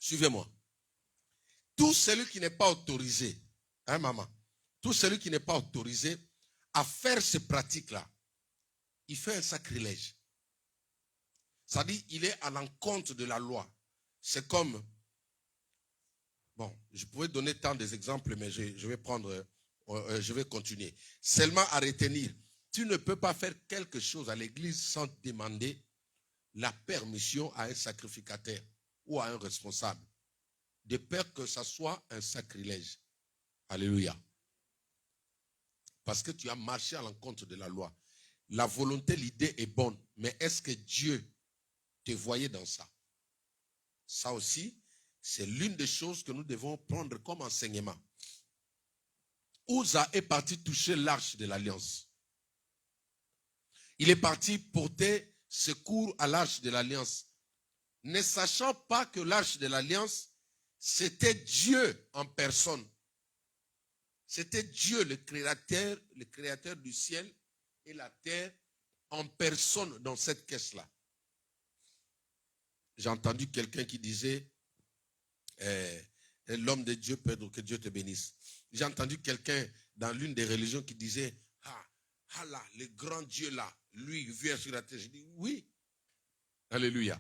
Suivez-moi. Tout celui qui n'est pas autorisé, hein maman, tout celui qui n'est pas autorisé à faire ces pratiques-là, il fait un sacrilège. C'est-à-dire, il est à l'encontre de la loi. C'est comme, bon, je pourrais donner tant d'exemples, mais je vais continuer. Seulement à retenir, tu ne peux pas faire quelque chose à l'église sans demander la permission à un sacrificateur ou à un responsable, de peur que ça soit un sacrilège. Alléluia. Parce que tu as marché à l'encontre de la loi. La volonté, l'idée est bonne, mais est-ce que Dieu te voyait dans ça? Ça aussi, c'est l'une des choses que nous devons prendre comme enseignement. Uza est parti toucher l'arche de l'alliance. Il est parti porter secours à l'arche de l'alliance, ne sachant pas que l'arche de l'alliance, c'était Dieu en personne. C'était Dieu, le créateur du ciel et la terre, en personne dans cette caisse-là. J'ai entendu quelqu'un qui disait, l'homme de Dieu, Pedro, que Dieu te bénisse. J'ai entendu quelqu'un dans l'une des religions qui disait, ah là, le grand Dieu là, lui, vient sur la terre. Je dis, oui. Alléluia.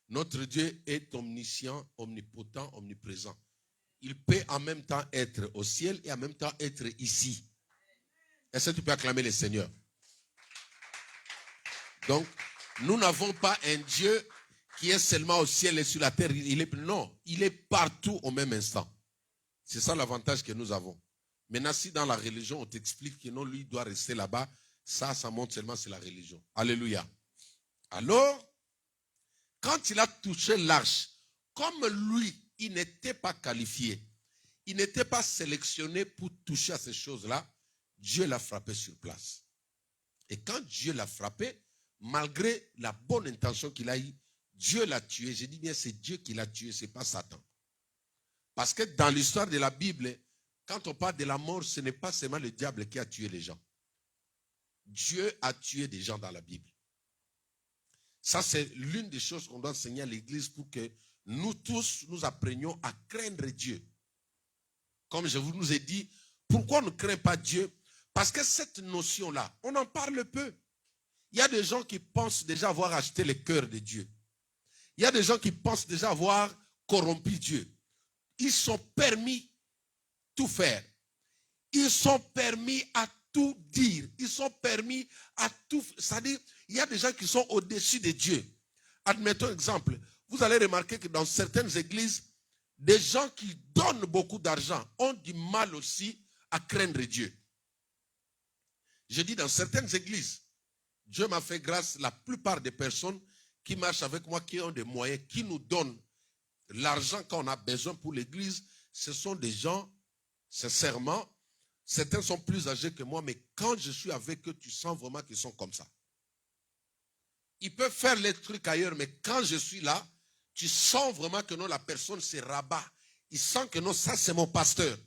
Notre Dieu est omniscient, omnipotent, omniprésent. Il peut en même temps être au ciel et en même temps être ici. Est-ce que tu peux acclamer le Seigneur? Donc, nous n'avons pas un Dieu qui est seulement au ciel et sur la terre. Non, il est partout au même instant. C'est ça l'avantage que nous avons. Maintenant, si dans la religion, on t'explique que non, lui doit rester là-bas, ça montre seulement c'est la religion. Alléluia. Alors, quand il a touché l'arche, comme lui, il n'était pas qualifié, il n'était pas sélectionné pour toucher à ces choses-là, Dieu l'a frappé sur place. Et quand Dieu l'a frappé, malgré la bonne intention qu'il a eue, Dieu l'a tué. J'ai dit bien, c'est Dieu qui l'a tué, ce n'est pas Satan. Parce que dans l'histoire de la Bible, quand on parle de la mort, ce n'est pas seulement le diable qui a tué les gens. Dieu a tué des gens dans la Bible. Ça, c'est l'une des choses qu'on doit enseigner à l'église pour que nous tous, nous apprenions à craindre Dieu. Comme je vous ai dit, pourquoi on ne craint pas Dieu? Parce que cette notion-là, on en parle peu. Il y a des gens qui pensent déjà avoir acheté le cœur de Dieu. Il y a des gens qui pensent déjà avoir corrompu Dieu. Ils sont permis tout faire. Ils sont permis à tout dire. Ils sont permis à tout. C'est-à-dire, il y a des gens qui sont au-dessus de Dieu. Admettons exemple. Vous allez remarquer que dans certaines églises, des gens qui donnent beaucoup d'argent ont du mal aussi à craindre Dieu. Je dis dans certaines églises, Dieu m'a fait grâce, la plupart des personnes qui marchent avec moi, qui ont des moyens, qui nous donnent l'argent quand on a besoin pour l'église, ce sont des gens, sincèrement, certains sont plus âgés que moi, mais quand je suis avec eux, tu sens vraiment qu'ils sont comme ça. Ils peuvent faire les trucs ailleurs, mais quand je suis là, tu sens vraiment que non, la personne se rabat. Il sent que non, ça c'est mon pasteur.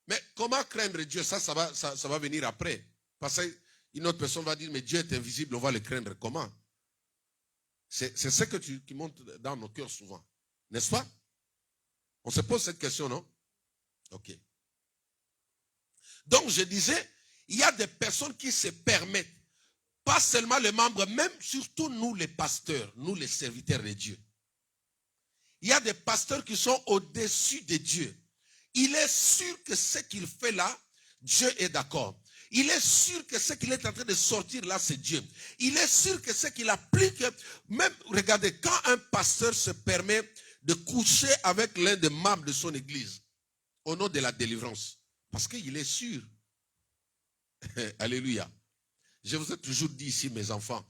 Mais comment craindre Dieu? Ça va venir après. Parce qu'une autre personne va dire, mais Dieu est invisible, on va le craindre comment? C'est ce qui monte dans nos cœurs souvent. N'est-ce pas? On se pose cette question, non? Ok. Donc je disais, il y a des personnes qui se permettent, pas seulement les membres, même surtout nous les pasteurs, nous les serviteurs de Dieu. Il y a des pasteurs qui sont au-dessus de Dieu. Il est sûr que ce qu'il fait là, Dieu est d'accord. Il est sûr que ce qu'il est en train de sortir là, c'est Dieu. Il est sûr que ce qu'il applique, même, regardez, quand un pasteur se permet de coucher avec l'un des membres de son église, au nom de la délivrance, parce qu'il est sûr. Alléluia. Je vous ai toujours dit ici, mes enfants,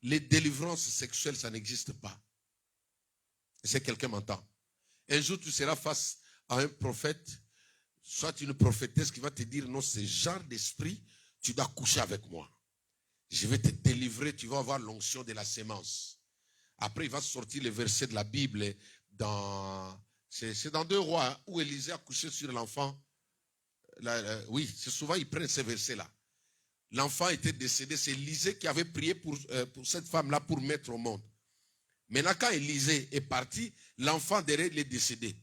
les délivrances sexuelles, ça n'existe pas. Si quelqu'un m'entend. Un jour, tu seras face à un prophète, soit une prophétesse qui va te dire, non, ce genre d'esprit, tu dois coucher avec moi. Je vais te délivrer, tu vas avoir l'onction de la sémence. Après, il va sortir le verset de la Bible, c'est dans 2 Rois, hein, où Élisée a couché sur l'enfant. Oui, c'est souvent, ils prennent ces versets-là. L'enfant était décédé, c'est Élisée qui avait prié pour cette femme-là pour mettre au monde. Maintenant, quand Élisée est parti, l'enfant derrière, il est décédé.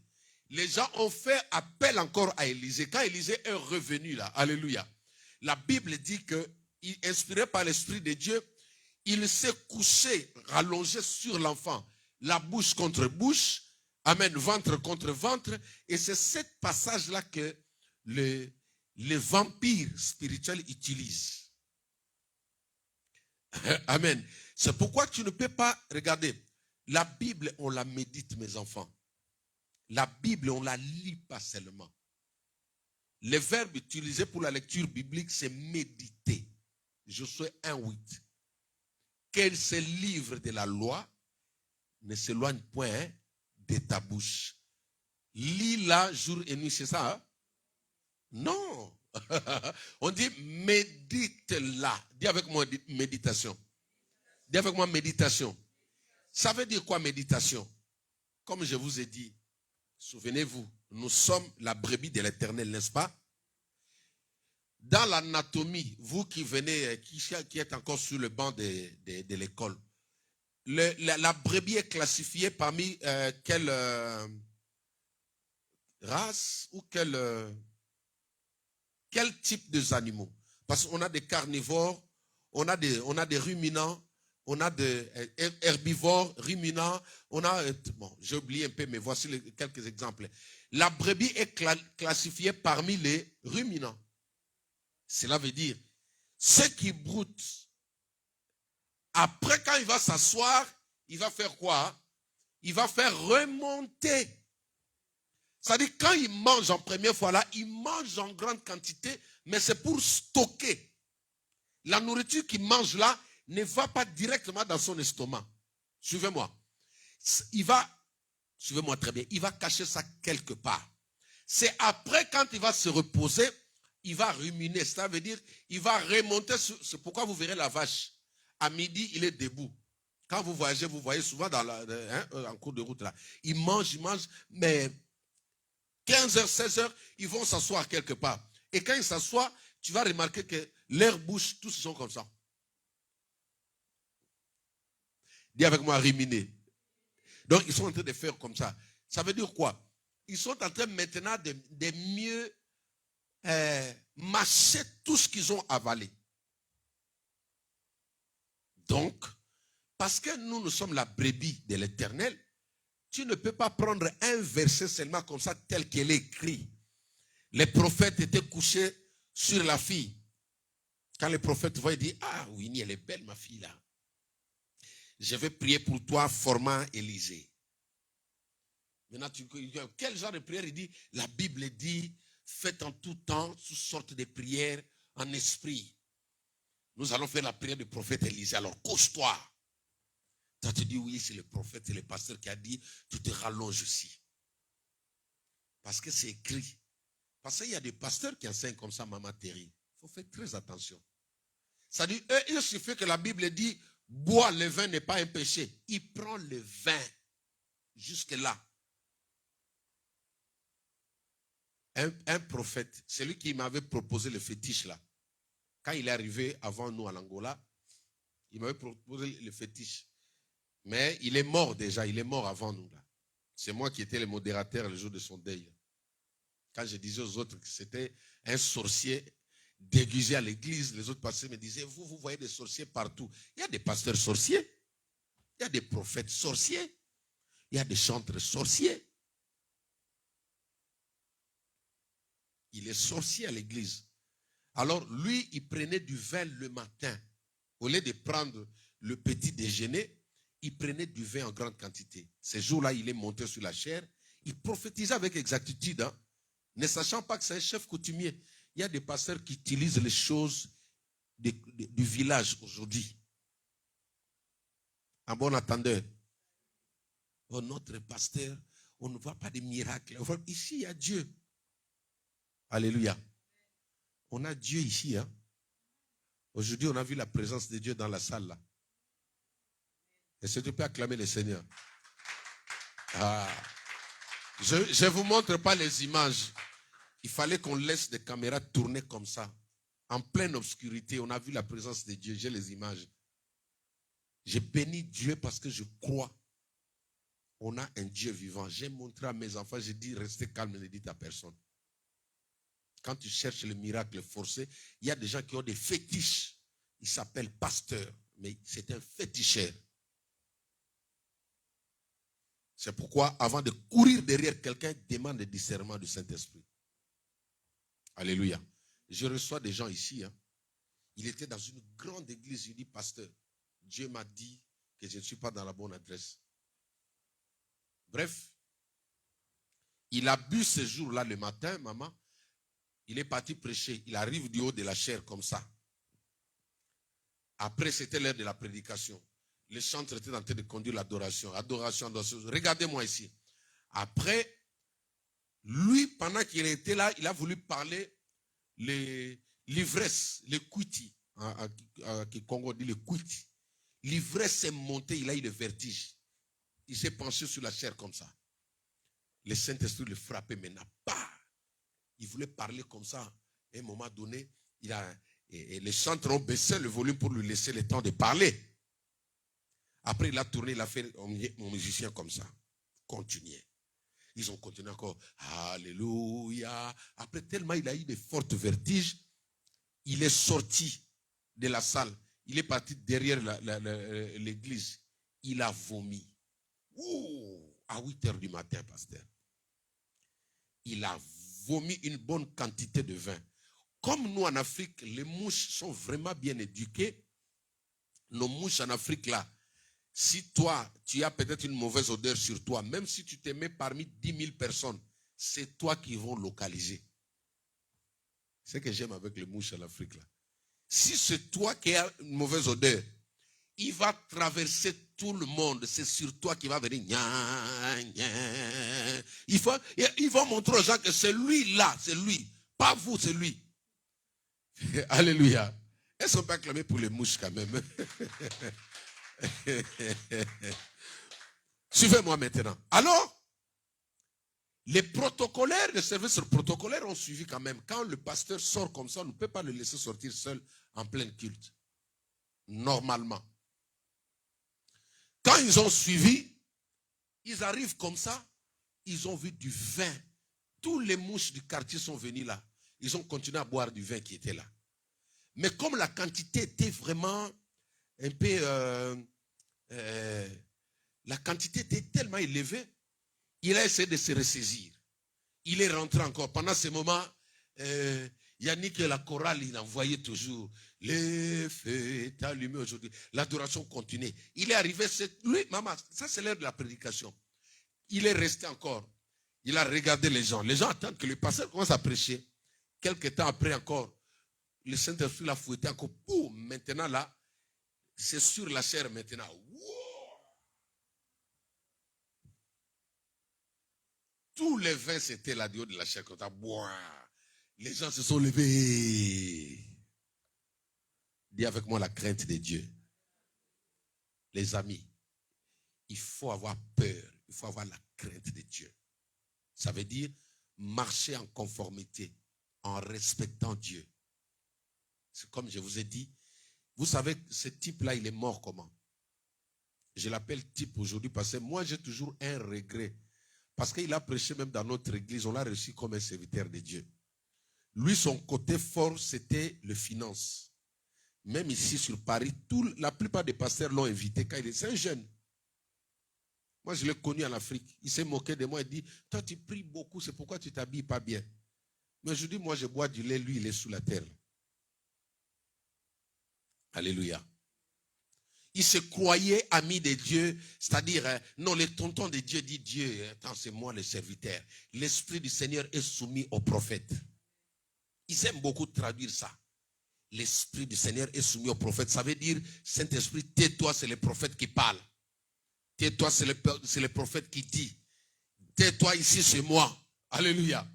Les gens ont fait appel encore à Élisée. Quand Élisée est revenu là, alléluia, la Bible dit que, inspiré par l'Esprit de Dieu, il s'est couché, rallongé sur l'enfant, la bouche contre bouche, amen, ventre contre ventre. Et c'est ce passage-là que les vampires spirituels utilisent. Amen. C'est pourquoi tu ne peux pas regarder. La Bible, on la médite, mes enfants. La Bible, on la lit pas seulement. Le verbe utilisé pour la lecture biblique, c'est méditer. Josué 1:8. Qu'elle se livre de la loi ne s'éloigne point de ta bouche. Lis-la jour et nuit, c'est ça? Hein? Non. On dit médite-la. Dis avec moi méditation. Dis avec moi méditation. Ça veut dire quoi méditation? Comme je vous ai dit, souvenez-vous, nous sommes la brebis de l'Éternel, n'est-ce pas? Dans l'anatomie, vous qui venez, qui êtes encore sur le banc de l'école, la brebis est classifiée parmi quelle race ou quel type d'animaux? Parce qu'on a des carnivores, on a des ruminants, on a des herbivores, ruminants, on a, bon, j'ai oublié un peu, mais voici quelques exemples. La brebis est classifiée parmi les ruminants. Cela veut dire, ceux qui broutent, après quand il va s'asseoir, il va faire quoi? Il va faire remonter. C'est-à-dire, quand il mange en première fois là, il mange en grande quantité, mais c'est pour stocker. La nourriture qu'il mange là ne va pas directement dans son estomac. Suivez-moi. Suivez-moi très bien, il va cacher ça quelque part. C'est après, quand il va se reposer, il va ruminer. Ça veut dire, il va remonter. C'est pourquoi vous verrez la vache. À midi, il est debout. Quand vous voyagez, vous voyez souvent en cours de route là. Il mange, mais 15h, 16h, ils vont s'asseoir quelque part. Et quand ils s'assoient, tu vas remarquer que leurs bouches, tous sont comme ça. Dis avec moi, ruminer. Donc, ils sont en train de faire comme ça. Ça veut dire quoi? Ils sont en train maintenant de mieux mâcher tout ce qu'ils ont avalé. Donc, parce que nous sommes la brebis de l'Éternel, tu ne peux pas prendre un verset seulement comme ça, tel qu'il est écrit. Les prophètes étaient couchés sur la fille. Quand les prophètes voient, ils disent, ah oui, elle est belle, ma fille là. Je vais prier pour toi, formant Élisée. Maintenant, quel genre de prière il dit? La Bible dit, faites en tout temps toutes sortes de prières en esprit. Nous allons faire la prière du prophète Élisée. Alors, couche-toi. Toi, tu dis, oui, c'est le prophète, c'est le pasteur qui a dit, tu te rallonges aussi. Parce que c'est écrit. Parce qu'il y a des pasteurs qui enseignent comme ça, Maman Thierry. Il faut faire très attention. Ça dit, il suffit que la Bible dit, bois le vin n'est pas un péché. Il prend le vin jusque-là. Un prophète, celui qui m'avait proposé le fétiche là, quand il est arrivé avant nous à l'Angola, il m'avait proposé le fétiche. Mais il est mort déjà, il est mort avant nous là. C'est moi qui étais le modérateur le jour de son deuil. Quand je disais aux autres que c'était un sorcier déguisé à l'église, les autres pasteurs me disaient, vous voyez des sorciers partout. Il y a des pasteurs sorciers, il y a des prophètes sorciers, il y a des chantres sorciers. Il est sorcier à l'église. Alors lui, il prenait du vin le matin. Au lieu de prendre le petit déjeuner, il prenait du vin en grande quantité. Ces jours-là, il est monté sur la chaire. Il prophétisait avec exactitude, hein, ne sachant pas que c'est un chef coutumier. Il y a des pasteurs qui utilisent les choses du village aujourd'hui. En bon entendeur. Oh, notre pasteur, on ne voit pas de miracles. Ici, il y a Dieu. Alléluia. On a Dieu ici. Hein? Aujourd'hui, on a vu la présence de Dieu dans la salle. Là. Est-ce que tu peux acclamer le Seigneur? Ah. Je ne vous montre pas les images. Il fallait qu'on laisse des caméras tourner comme ça. En pleine obscurité, on a vu la présence de Dieu. J'ai les images. J'ai béni Dieu parce que je crois On a un Dieu vivant. J'ai montré à mes enfants, j'ai dit, restez calme, ne dites à personne. Quand tu cherches le miracle forcé, il y a des gens qui ont des fétiches. Ils s'appellent pasteurs, mais c'est un féticheur. C'est pourquoi, avant de courir derrière quelqu'un, demande le discernement du Saint-Esprit. Alléluia. Je reçois des gens ici. Il était dans une grande église. Il dit, pasteur, Dieu m'a dit que je ne suis pas dans la bonne adresse. Bref, il a bu ce jour-là le matin, maman. Il est parti prêcher. Il arrive du haut de la chaire comme ça. Après, c'était l'heure de la prédication. Le chantre était en train de conduire l'adoration. Adoration, adoration. Regardez-moi ici. Après, lui, pendant qu'il était là, il a voulu parler l'ivresse, le cuiti. En Congo dit le cuiti. L'ivresse s'est montée, il a eu le vertige. Il s'est penché sur la chair comme ça. Le Saint-Esprit le frappait maintenant. Bah! Il voulait parler comme ça. À un moment donné, les chantres ont baissé le volume pour lui laisser le temps de parler. Après, il a tourné, il a fait mon musicien comme ça. Continuez. Ils ont continué encore. Alléluia. Après, tellement il a eu de fortes vertiges, il est sorti de la salle. Il est parti derrière l'église. Il a vomi. Ouh, à 8 heures du matin, pasteur. Il a vomi une bonne quantité de vin. Comme nous en Afrique, les mouches sont vraiment bien éduquées. Nos mouches en Afrique là, si toi, tu as peut-être une mauvaise odeur sur toi, même si tu te mets parmi 10 000 personnes, c'est toi qui vont localiser. C'est ce que j'aime avec les mouches en Afrique là. Si c'est toi qui as une mauvaise odeur, il va traverser tout le monde. C'est sur toi qu'il va venir. Il va montrer aux gens que c'est lui là, c'est lui. Pas vous, c'est lui. Alléluia. Est-ce qu'on peut acclamer pour les mouches quand même? Suivez-moi maintenant. Alors, les protocolaires, les services protocolaires ont suivi quand même. Quand le pasteur sort comme ça, on ne peut pas le laisser sortir seul en plein culte. Normalement. Quand ils ont suivi, ils arrivent comme ça, ils ont vu du vin. Tous les mouches du quartier sont venus là. Ils ont continué à boire du vin qui était là. Mais comme la quantité était vraiment un peu... la quantité était tellement élevée, il a essayé de se ressaisir. Il est rentré encore. Pendant ce moment, Yannick et la chorale, il envoyait toujours les feux est allumé aujourd'hui. L'adoration continuait. Il est arrivé, lui, maman, ça c'est l'heure de la prédication. Il est resté encore. Il a regardé les gens. Les gens attendent que le pasteur commence à prêcher. Quelque temps après encore, le Saint-Esprit l'a fouetté encore. Boum, maintenant là, c'est sur la chair maintenant. Wow. Tous les vins, c'était la du haut de la chair. Quand les gens se sont levés. Dis avec moi la crainte de Dieu. Les amis, il faut avoir peur. Il faut avoir la crainte de Dieu. Ça veut dire marcher en conformité, en respectant Dieu. C'est comme je vous ai dit. Vous savez, ce type-là, il est mort comment? Je l'appelle type aujourd'hui parce que moi, j'ai toujours un regret. Parce qu'il a prêché même dans notre église, on l'a reçu comme un serviteur de Dieu. Lui, son côté fort, c'était le finance. Même ici sur Paris, la plupart des pasteurs l'ont invité quand il était un jeune. Moi, je l'ai connu en Afrique. Il s'est moqué de moi. Il dit, toi, tu pries beaucoup, c'est pourquoi tu t'habilles pas bien. Mais je dis, moi, je bois du lait, lui, il est sous la terre. Alléluia. Il se croyait ami de Dieu, c'est-à-dire, non, le tonton de Dieu dit Dieu, attends, c'est moi le serviteur. L'esprit du Seigneur est soumis au prophète. Ils aiment beaucoup traduire ça. L'esprit du Seigneur est soumis au prophète. Ça veut dire, Saint-Esprit, tais-toi, c'est le prophète qui parle. Tais-toi, c'est le prophète qui dit. Tais-toi ici, c'est moi. Alléluia.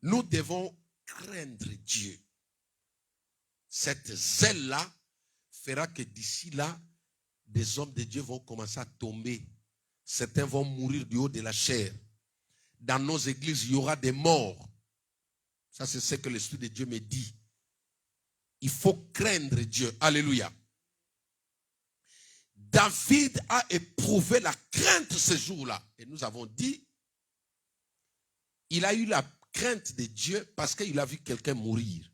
Nous devons craindre Dieu. Cette zèle-là fera que d'ici là, des hommes de Dieu vont commencer à tomber. Certains vont mourir du haut de la chair. Dans nos églises, il y aura des morts. Ça, c'est ce que l'Esprit de Dieu me dit. Il faut craindre Dieu. Alléluia. David a éprouvé la crainte ce jour-là. Et nous avons dit, il a eu la crainte de Dieu parce qu'il a vu quelqu'un mourir.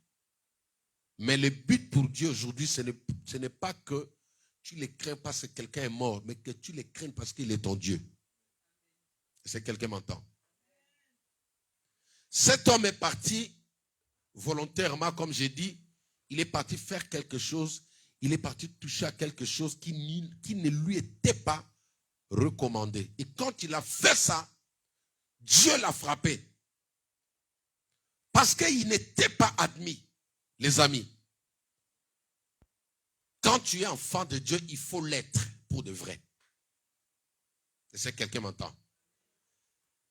Mais le but pour Dieu aujourd'hui, ce n'est pas que tu les crains parce que quelqu'un est mort, mais que tu les crains parce qu'il est ton Dieu. Est-ce que quelqu'un m'entend? Cet homme est parti volontairement, comme j'ai dit, il est parti faire quelque chose, il est parti toucher à quelque chose qui ne lui était pas recommandé. Et quand il a fait ça, Dieu l'a frappé. Parce qu'il n'était pas admis, les amis. Quand tu es enfant de Dieu, il faut l'être pour de vrai. Est-ce que quelqu'un m'entend?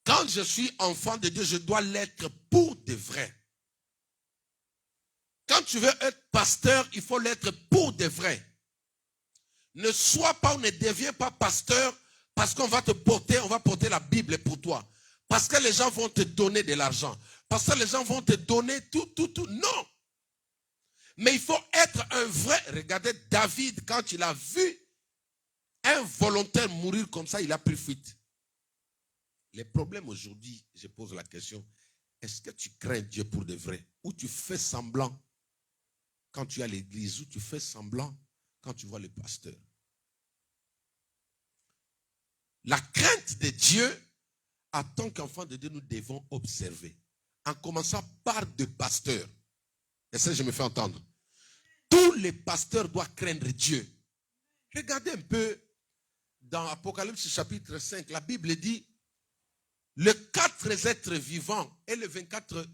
Quand je suis enfant de Dieu, je dois l'être pour de vrai. Quand tu veux être pasteur, il faut l'être pour de vrai. Ne sois pas ou ne deviens pas pasteur parce qu'on va te porter, on va porter la Bible pour toi. Parce que les gens vont te donner de l'argent. Parce que les gens vont te donner tout. Non. Mais il faut être un vrai. Regardez David, quand il a vu un volontaire mourir comme ça, il a pris fuite. Les problèmes aujourd'hui, je pose la question, est-ce que tu crains Dieu pour de vrai? Ou tu fais semblant quand tu es à l'église, ou tu fais semblant quand tu vois le pasteur? La crainte de Dieu, en tant qu'enfant de Dieu, nous devons observer. En commençant par des pasteurs. Est-ce que je me fais entendre? Tous les pasteurs doivent craindre Dieu. Regardez un peu dans Apocalypse chapitre 5, la Bible dit, les 4 êtres vivants et les 24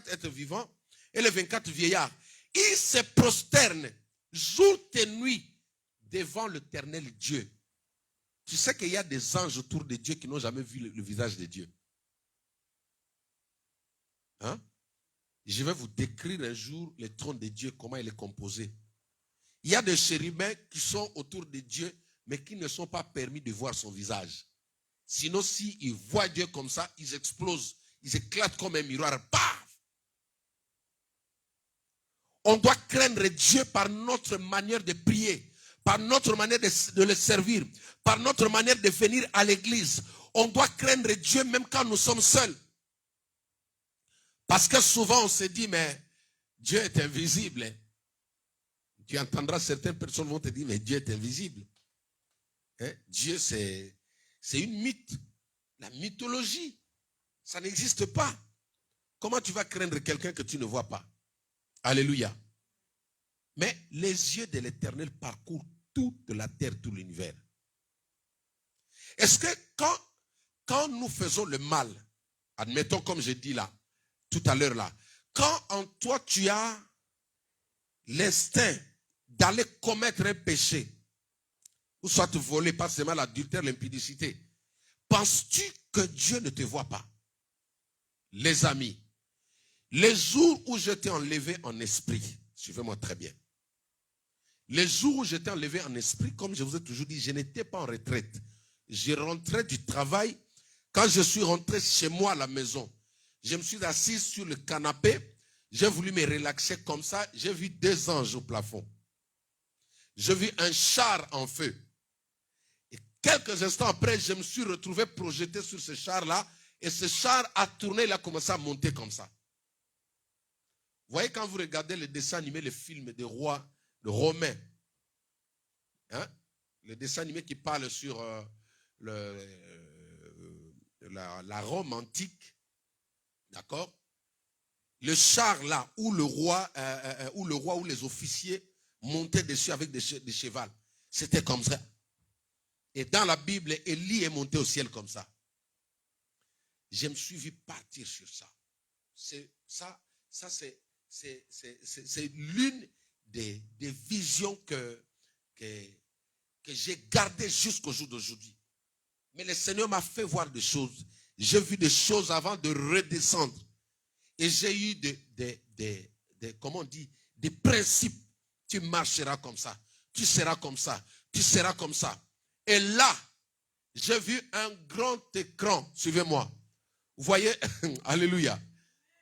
êtres vivants et les 24 vieillards, ils se prosternent jour et nuit devant l'Éternel Dieu. Tu sais qu'il y a des anges autour de Dieu qui n'ont jamais vu le visage de Dieu. Hein? Je vais vous décrire un jour le trône de Dieu, comment il est composé. Il y a des chérubins qui sont autour de Dieu, mais qui ne sont pas permis de voir son visage. Sinon, s'ils voient Dieu comme ça, ils explosent. Ils éclatent comme un miroir. Paf! On doit craindre Dieu par notre manière de prier, par notre manière de le servir, par notre manière de venir à l'église. On doit craindre Dieu même quand nous sommes seuls. Parce que souvent on se dit, mais Dieu est invisible. Tu entendras certaines personnes vont te dire, mais Dieu est invisible. Hein? Dieu c'est une mythe. La mythologie, ça n'existe pas. Comment tu vas craindre quelqu'un que tu ne vois pas? Alléluia. Mais les yeux de l'Éternel parcourent toute la terre, tout l'univers. Est-ce que quand nous faisons le mal, admettons comme je dis là, tout à l'heure là, quand en toi tu as l'instinct d'aller commettre un péché, ou soit te voler, pas seulement l'adultère, l'impudicité, penses-tu que Dieu ne te voit pas? Les amis, les jours où je t'ai enlevé en esprit, suivez-moi très bien, les jours où je t'ai enlevé en esprit, comme je vous ai toujours dit, je n'étais pas en retraite. Je rentrais du travail. Quand je suis rentré chez moi à la maison, je me suis assis sur le canapé. J'ai voulu me relaxer comme ça. J'ai vu 2 anges au plafond. J'ai vu un char en feu. Et quelques instants après, je me suis retrouvé projeté sur ce char-là. Et ce char a tourné, il a commencé à monter comme ça. Vous voyez quand vous regardez le dessin animé, le film des rois, le Romain, hein? Le dessin animé qui parle sur la Rome antique, d'accord? Le char là où le roi ou les officiers montaient dessus avec des chevals, c'était comme ça. Et dans la Bible, Élie est monté au ciel comme ça. Je me suis vu partir sur ça. C'est l'une des visions que j'ai gardées jusqu'au jour d'aujourd'hui. Mais le Seigneur m'a fait voir des choses. J'ai vu des choses avant de redescendre. Et j'ai eu comment on dit, des principes. Tu marcheras comme ça. Tu seras comme ça. Tu seras comme ça. Et là, j'ai vu un grand écran. Suivez-moi. Vous voyez, alléluia.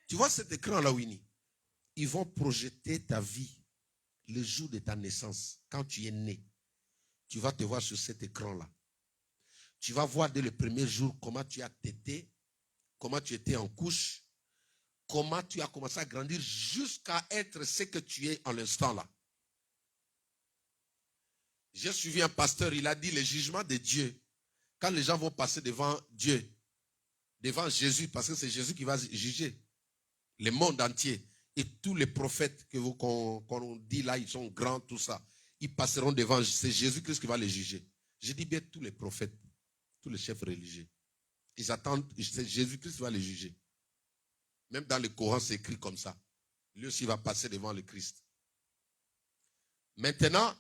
Tu vois cet écran-là, Winnie? Ils vont projeter ta vie le jour de ta naissance, quand tu es né. tu vas te voir sur cet écran-là. Tu vas voir dès le premier jour comment tu as tété, comment tu étais en couche, comment tu as commencé à grandir jusqu'à être ce que tu es en l'instant là. J'ai suivi un pasteur, il a dit le jugement de Dieu. Quand les gens vont passer devant Dieu, devant Jésus, parce que c'est Jésus qui va juger le monde entier. Et tous les prophètes qu'on dit là, ils sont grands, tout ça. Ils passeront devant, c'est Jésus-Christ qui va les juger. Je dis bien tous les prophètes, tous les chefs religieux. Ils attendent, c'est Jésus-Christ qui va les juger. Même dans le Coran, c'est écrit comme ça. Lui aussi va passer devant le Christ. Maintenant,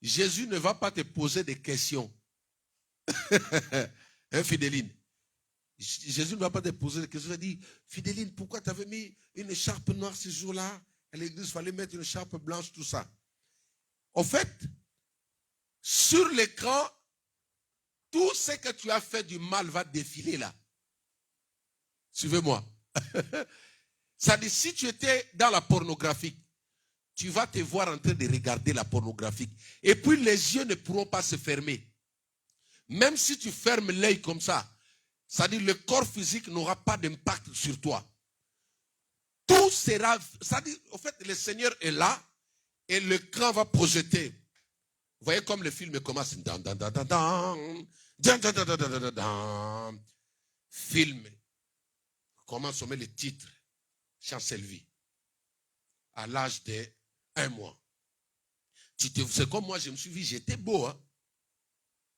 Jésus ne va pas te poser des questions. Hein, Fidéline? Jésus ne va pas te poser des questions. Il dit, Fidéline, pourquoi tu avais mis une écharpe noire ce jour-là? À l'église, il fallait mettre une écharpe blanche, tout ça. En fait, sur l'écran, tout ce que tu as fait du mal va défiler là. Suivez-moi. Ça dit, si tu étais dans la pornographie, tu vas te voir en train de regarder la pornographie. Et puis les yeux ne pourront pas se fermer. Même si tu fermes l'œil comme ça, ça dit le corps physique n'aura pas d'impact sur toi. Tout sera, ça dit, en fait, le Seigneur est là et l'écran va projeter. Vous voyez comme le film commence. Film. Comment on met le titre? Chancellerie. À l'âge de 1 mois. C'est comme moi, je me suis vu, j'étais beau.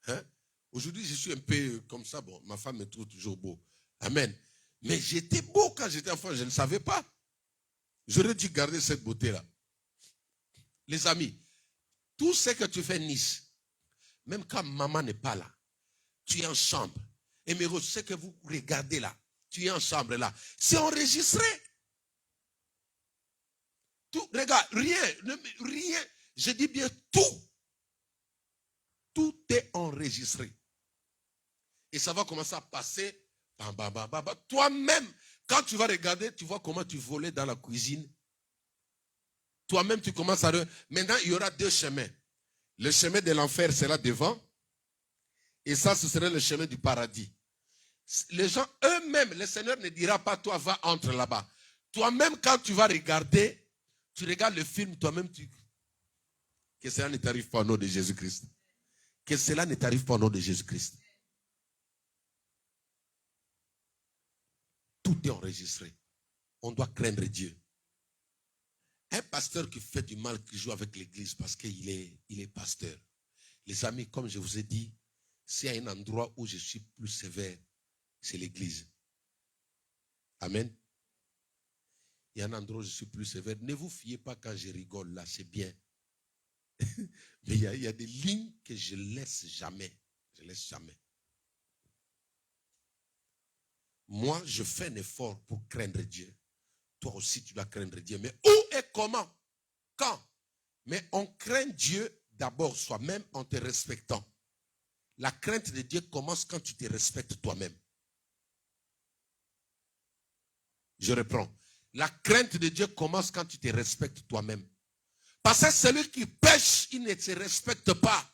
Hein? Aujourd'hui, je suis un peu comme ça. Bon, ma femme me trouve toujours beau. Amen. Mais j'étais beau quand j'étais enfant, je ne savais pas. J'aurais dû garder cette beauté-là. Les amis, tout ce que tu fais Nice, même quand maman n'est pas là, tu es en chambre. Et Méro, ce que vous regardez là, tu es en chambre là, c'est enregistré. Tout, regarde, rien, je dis bien tout. Tout est enregistré. Et ça va commencer à passer. Toi-même, quand tu vas regarder, tu vois comment tu volais dans la cuisine. Toi-même, tu commences à... Maintenant, il y aura 2 chemins. Le chemin de l'enfer sera devant. Et ça, ce serait le chemin du paradis. Les gens eux-mêmes, le Seigneur ne dira pas, toi, va, entre là-bas. Toi-même, quand tu vas regarder, tu regardes le film, toi-même, que cela ne t'arrive pas au nom de Jésus-Christ. Que cela ne t'arrive pas au nom de Jésus-Christ. Tout est enregistré. On doit craindre Dieu. Un pasteur qui fait du mal, qui joue avec l'église parce qu'il est pasteur. Les amis, comme je vous ai dit, s'il y a un endroit où je suis plus sévère, c'est l'église. Amen. Il y a un endroit où je suis plus sévère. Ne vous fiez pas quand je rigole là, c'est bien. Mais il y a des lignes que je laisse jamais. Je laisse jamais. Moi, je fais un effort pour craindre Dieu. Toi aussi, tu dois craindre Dieu. Mais où et comment? Quand? Mais on craint Dieu d'abord soi-même en te respectant. La crainte de Dieu commence quand tu te respectes toi-même. Je reprends. La crainte de Dieu commence quand tu te respectes toi-même. Parce que celui qui pêche, il ne se respecte pas.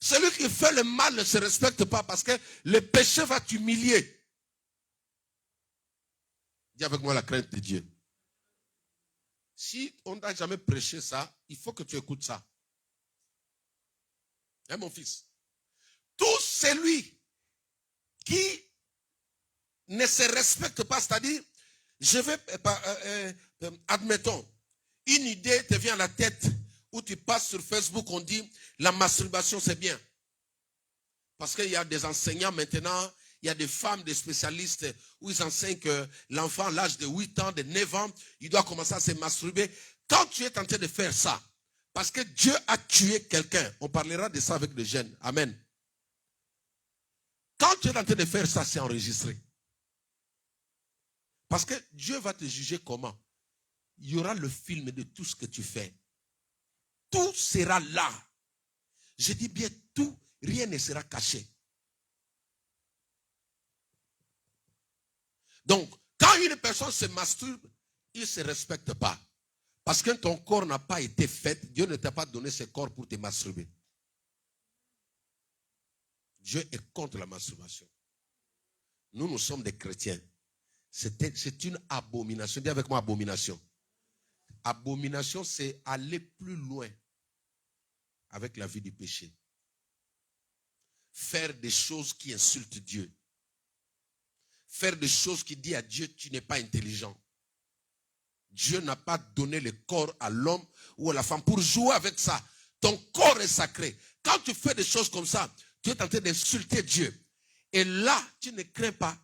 Celui qui fait le mal ne se respecte pas parce que le péché va t'humilier. Dis avec moi la crainte de Dieu. Si on n'a jamais prêché ça, il faut que tu écoutes ça. Hein, mon fils? Tout celui qui ne se respecte pas, c'est-à-dire, admettons, une idée te vient à la tête où tu passes sur Facebook, on dit la masturbation c'est bien. Parce qu'il y a des enseignants maintenant, il y a des femmes, des spécialistes où ils enseignent que l'enfant à l'âge de 8 ans, de 9 ans, il doit commencer à se masturber. Quand tu es en train de faire ça, parce que Dieu a tué quelqu'un, on parlera de ça avec les jeunes. Amen. Quand tu es en train de faire ça, c'est enregistré. Parce que Dieu va te juger comment? Il y aura le film de tout ce que tu fais. Tout sera là. Je dis bien tout, rien ne sera caché. Donc, quand une personne se masturbe, il ne se respecte pas. Parce que ton corps n'a pas été fait, Dieu ne t'a pas donné ce corps pour te masturber. Dieu est contre la masturbation. Nous sommes des chrétiens. C'est une abomination. Dis avec moi abomination. Abomination, c'est aller plus loin avec la vie du péché. Faire des choses qui insultent Dieu. Faire des choses qui disent à Dieu, tu n'es pas intelligent. Dieu n'a pas donné le corps à l'homme ou à la femme pour jouer avec ça. Ton corps est sacré. Quand tu fais des choses comme ça, tu es en train d'insulter Dieu. Et là, tu ne crains pas.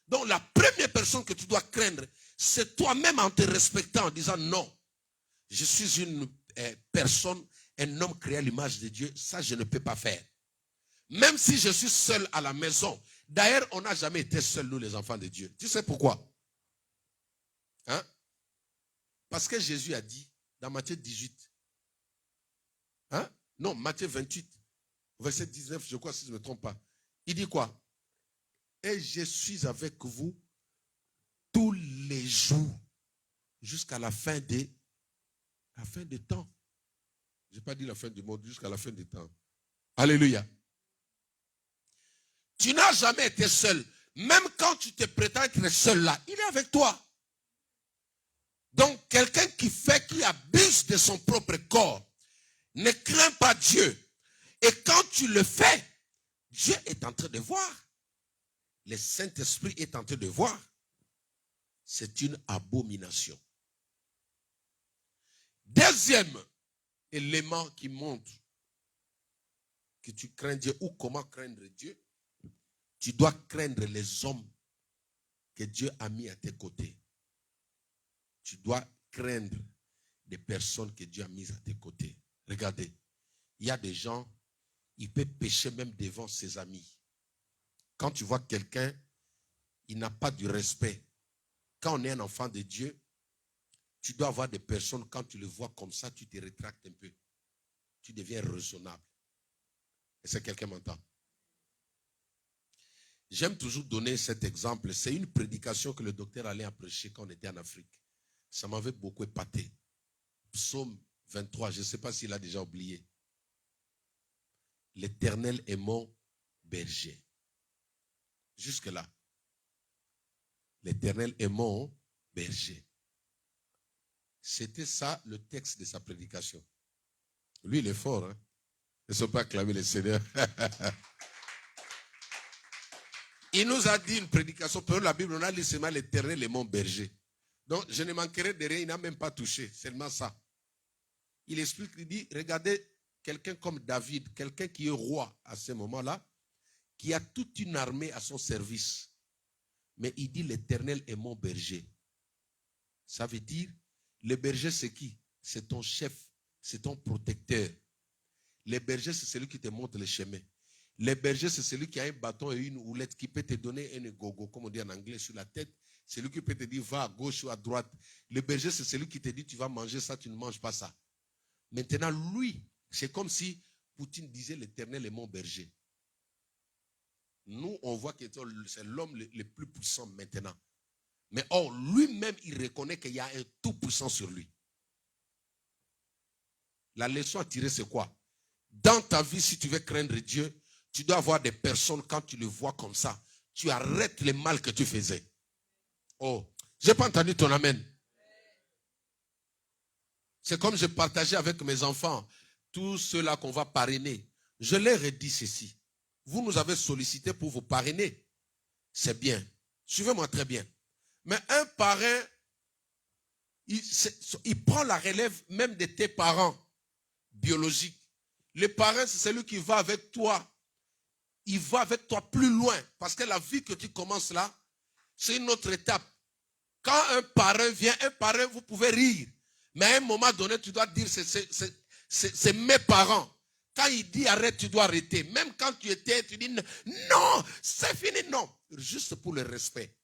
Donc la première personne que tu dois craindre, c'est toi-même en te respectant, en disant non. Je suis une personne, un homme créé à l'image de Dieu. Ça, je ne peux pas faire. Même si je suis seul à la maison. D'ailleurs, on n'a jamais été seuls, nous, les enfants de Dieu. Tu sais pourquoi? Hein? Parce que Jésus a dit, dans Matthieu 18, hein? Non, Matthieu 28, verset 19, je crois, si je ne me trompe pas. Il dit quoi? Et je suis avec vous tous les jours, jusqu'à la fin des temps. Je n'ai pas dit la fin du monde, jusqu'à la fin des temps. Alléluia. Tu n'as jamais été seul. Même quand tu te prétends être seul là, il est avec toi. Donc, quelqu'un qui abuse de son propre corps, ne craint pas Dieu. Et quand tu le fais, Dieu est en train de voir. Le Saint-Esprit est en train de voir. C'est une abomination. Deuxième élément qui montre que tu crains Dieu ou comment craindre Dieu, tu dois craindre les hommes que Dieu a mis à tes côtés. Tu dois craindre des personnes que Dieu a mises à tes côtés. Regardez, il y a des gens, ils peuvent pécher même devant ses amis. Quand tu vois quelqu'un, il n'a pas du respect. Quand on est un enfant de Dieu, tu dois avoir des personnes, quand tu le vois comme ça, tu te rétractes un peu. Tu deviens raisonnable. Est-ce que quelqu'un m'entend? J'aime toujours donner cet exemple. C'est une prédication que le docteur allait à prêcher quand on était en Afrique. Ça m'avait beaucoup épaté. Psaume 23, je ne sais pas s'il a déjà oublié. L'Éternel est mon berger. Jusque-là. L'Éternel est mon berger. C'était ça le texte de sa prédication. Lui, il est fort. Hein? Il ne faut pas acclamer le Seigneur. Il nous a dit une prédication. Pour la Bible, on a lu seulement l'Éternel est mon berger. Donc, je ne manquerai de rien. Il n'a même pas touché. Seulement ça. Il explique, il dit, regardez, quelqu'un comme David, quelqu'un qui est roi à ce moment-là, qui a toute une armée à son service. Mais il dit, l'Éternel est mon berger. Ça veut dire, le berger, c'est qui? C'est ton chef, c'est ton protecteur. Le berger, c'est celui qui te montre le chemin. Le berger, c'est celui qui a un bâton et une houlette qui peut te donner un gogo, comme on dit en anglais, sur la tête. C'est lui qui peut te dire, va à gauche ou à droite. Le berger, c'est celui qui te dit, tu vas manger ça, tu ne manges pas ça. Maintenant, lui, c'est comme si Poutine disait, l'Éternel est mon berger. Nous, on voit que c'est l'homme le plus puissant maintenant. Mais or, lui-même, il reconnaît qu'il y a un tout-puissant sur lui. La leçon à tirer, c'est quoi? Dans ta vie, si tu veux craindre Dieu, tu dois avoir des personnes, quand tu le vois comme ça, tu arrêtes le mal que tu faisais. Oh, je n'ai pas entendu ton amen. C'est comme je partageais avec mes enfants, tous ceux-là qu'on va parrainer. Je leur ai dit ceci. Vous nous avez sollicité pour vous parrainer. C'est bien. Suivez-moi très bien. Mais un parrain, il prend la relève même de tes parents biologiques. Le parrain, c'est celui qui va avec toi. Il va avec toi plus loin. Parce que la vie que tu commences là, c'est une autre étape. Quand un parrain vient, vous pouvez rire. Mais à un moment donné, tu dois dire, c'est mes parents. Quand il dit arrête, tu dois arrêter. Même quand tu étais, tu dis non, c'est fini, non. Juste pour le respect.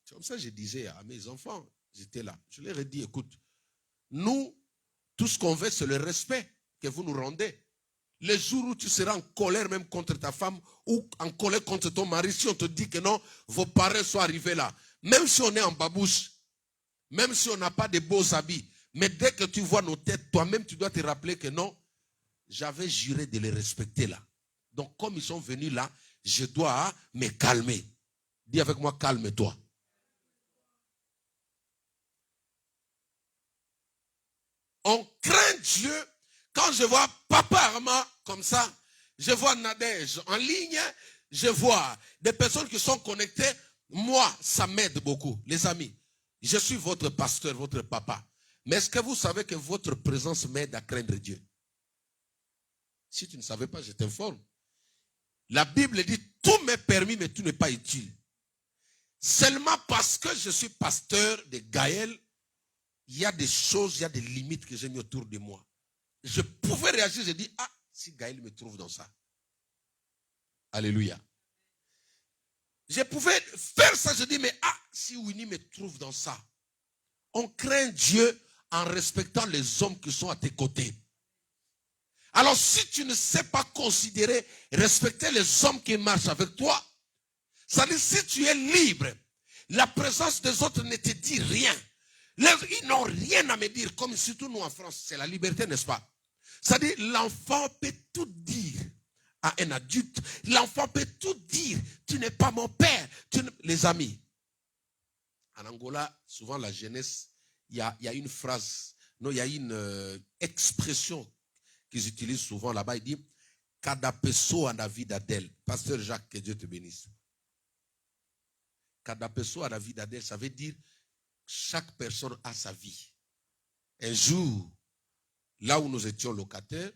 C'est comme ça que je disais à mes enfants, j'étais là. Je leur ai dit, écoute, nous, tout ce qu'on veut, c'est le respect que vous nous rendez. Le jour où tu seras en colère même contre ta femme ou en colère contre ton mari, si on te dit que non, vos parents sont arrivés là. Même si on est en babouche, même si on n'a pas de beaux habits, mais dès que tu vois nos têtes, toi-même, tu dois te rappeler que non, j'avais juré de les respecter là. Donc, comme ils sont venus là, je dois me calmer. Dis avec moi, calme-toi. On craint Dieu. Quand je vois Papa Armand comme ça, je vois Nadège en ligne, je vois des personnes qui sont connectées. Moi, ça m'aide beaucoup. Les amis, je suis votre pasteur, votre papa. Mais est-ce que vous savez que votre présence m'aide à craindre Dieu? Si tu ne savais pas, je t'informe. La Bible dit, tout m'est permis, mais tout n'est pas utile. Seulement parce que je suis pasteur de Gaël, il y a des choses, il y a des limites que j'ai mis autour de moi. Je pouvais réagir, je dis, ah, si Gaël me trouve dans ça. Alléluia. Je pouvais faire ça, je dis, mais ah, si Winnie me trouve dans ça. On craint Dieu en respectant les hommes qui sont à tes côtés. Alors si tu ne sais pas considérer, respecter les hommes qui marchent avec toi, ça dit si tu es libre, la présence des autres ne te dit rien. Ils n'ont rien à me dire, comme surtout nous en France, c'est la liberté, n'est-ce pas? Ça dit l'enfant peut tout dire à un adulte. L'enfant peut tout dire. Tu n'es pas mon père. Les amis, en Angola, souvent la jeunesse, il y a une phrase, non, il y a une expression qu'ils utilisent souvent là-bas. Il dit, cada pessoa na vida dele. Pasteur Jacques, que Dieu te bénisse. Cada pessoa na vida dele, ça veut dire chaque personne a sa vie. Un jour, là où nous étions locataires,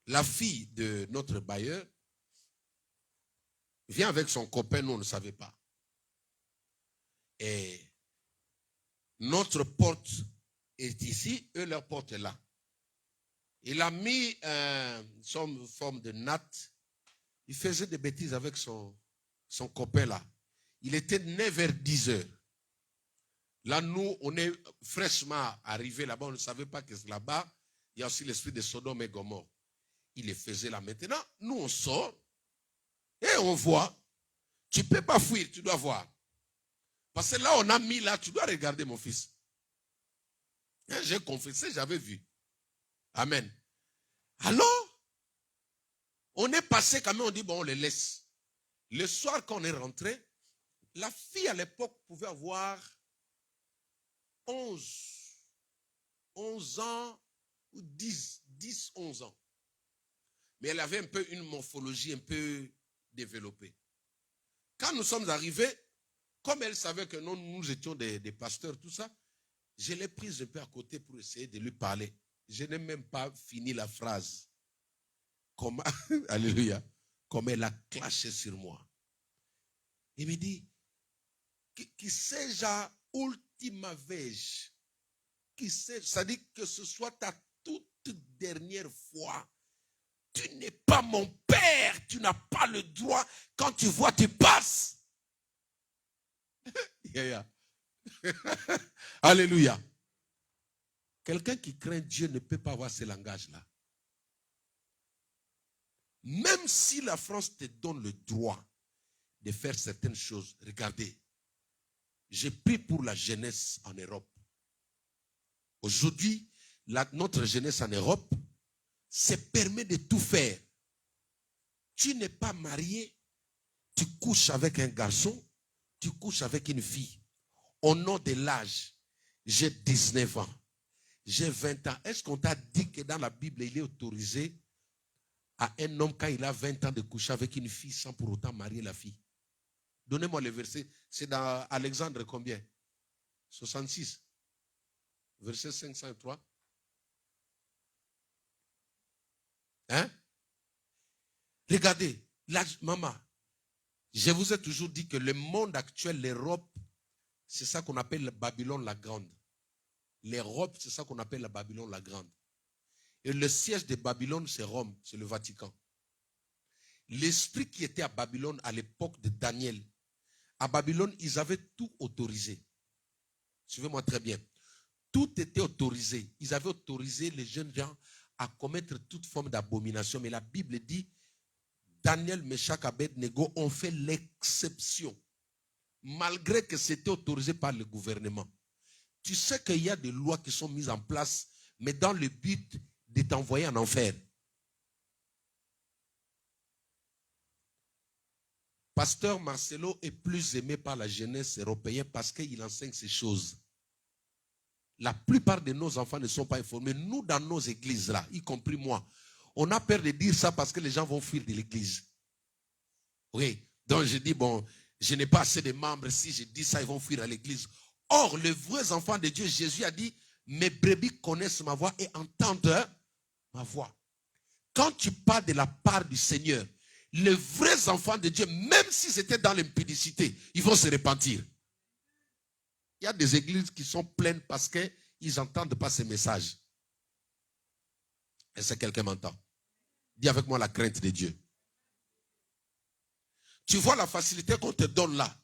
la fille de notre bailleur vient avec son copain, nous on ne savait pas. Et notre porte est ici, eux leur porte est là. Il a mis une forme de natte. Il faisait des bêtises avec son copain là. Il était 9h-10h. Là, nous, on est fraîchement arrivés là-bas. On ne savait pas que là-bas, il y a aussi l'esprit de Sodome et Gomorrhe. Il les faisait là maintenant. Nous, on sort et on voit. Tu ne peux pas fuir, tu dois voir. Parce que là, on a mis là, tu dois regarder mon fils. J'ai confessé, j'avais vu. Amen. Alors, on est passé quand même, on dit, bon, on les laisse. Le soir, quand on est rentré, la fille à l'époque pouvait avoir 11 ans ou 10, 11 ans. Mais elle avait un peu une morphologie un peu développée. Quand nous sommes arrivés, comme elle savait que nous étions des pasteurs, tout ça, je l'ai prise un peu à côté pour essayer de lui parler. Je n'ai même pas fini la phrase. Comme, alléluia, comme elle a clashé sur moi. Il me dit, qui seja ultima vez, ça dit que ce soit ta toute dernière fois. Tu n'es pas mon père, tu n'as pas le droit. Quand tu vois, tu passes. Alléluia. Quelqu'un qui craint Dieu ne peut pas avoir ce langage-là. Même si la France te donne le droit de faire certaines choses, regardez, j'ai pris pour la jeunesse en Europe. Aujourd'hui, notre jeunesse en Europe se permet de tout faire. Tu n'es pas marié, tu couches avec un garçon, tu couches avec une fille. Au nom de l'âge, j'ai 19 ans, j'ai 20 ans. Est-ce qu'on t'a dit que dans la Bible, il est autorisé à un homme quand il a 20 ans de coucher avec une fille sans pour autant marier la fille? Donnez-moi le verset. C'est dans Alexandre combien? 66. Verset 503. Hein? Regardez, maman, je vous ai toujours dit que le monde actuel, l'Europe, c'est ça qu'on appelle la Babylone la Grande. L'Europe, c'est ça qu'on appelle la Babylone la Grande. Et le siège de Babylone, c'est Rome, c'est le Vatican. L'esprit qui était à Babylone à l'époque de Daniel, à Babylone, ils avaient tout autorisé. Suivez-moi très bien. Tout était autorisé. Ils avaient autorisé les jeunes gens à commettre toute forme d'abomination. Mais la Bible dit, Daniel, Meshach, Abednego ont fait l'exception. Malgré que c'était autorisé par le gouvernement. Tu sais qu'il y a des lois qui sont mises en place, mais dans le but de t'envoyer en enfer. Pasteur Marcelo est plus aimé par la jeunesse européenne parce qu'il enseigne ces choses. La plupart de nos enfants ne sont pas informés. Nous, dans nos églises là, y compris moi, on a peur de dire ça parce que les gens vont fuir de l'église. Oui, donc je dis, bon, je n'ai pas assez de membres. Si je dis ça, ils vont fuir à l'église. Or, les vrais enfants de Dieu, Jésus a dit, mes brebis connaissent ma voix et entendent ma voix. Quand tu parles de la part du Seigneur, les vrais enfants de Dieu, même si c'était dans l'impudicité, ils vont se repentir. Il y a des églises qui sont pleines parce qu'ils n'entendent pas ces messages. Est-ce que quelqu'un m'entend? Dis avec moi la crainte de Dieu. Tu vois la facilité qu'on te donne là.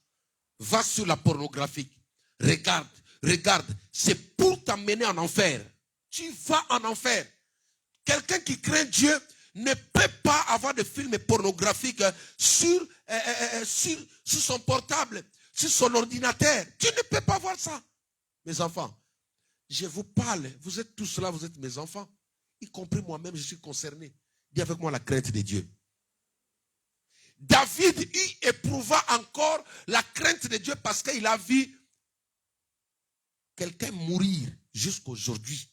Va sur la pornographie. Regarde, regarde. C'est pour t'amener en enfer. Tu vas en enfer. Quelqu'un qui craint Dieu ne peut pas avoir de films pornographiques sur son portable, sur son ordinateur. Tu ne peux pas voir ça. Mes enfants, je vous parle. Vous êtes tous là, vous êtes mes enfants. Y compris moi-même, je suis concerné. Dis avec moi la crainte de Dieu. David y éprouva encore la crainte de Dieu parce qu'il a vu quelqu'un mourir jusqu'aujourd'hui.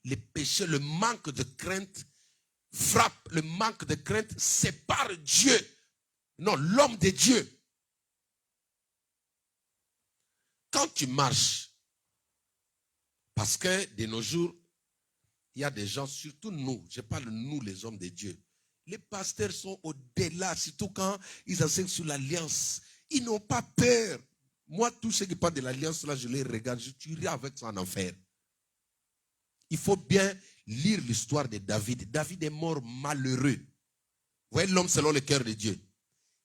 Les péchés, le manque de crainte frappe, le manque de crainte sépare Dieu. Non, l'homme de Dieu. Quand tu marches, parce que de nos jours, il y a des gens, surtout nous, je parle de nous les hommes de Dieu. Les pasteurs sont au-delà, surtout quand ils enseignent sur l'alliance. Ils n'ont pas peur. Moi, tous ceux qui parlent de l'alliance, là, je les regarde, je tuerai avec ça en enfer. Il faut bien lire l'histoire de David. David est mort malheureux. Vous voyez l'homme selon le cœur de Dieu.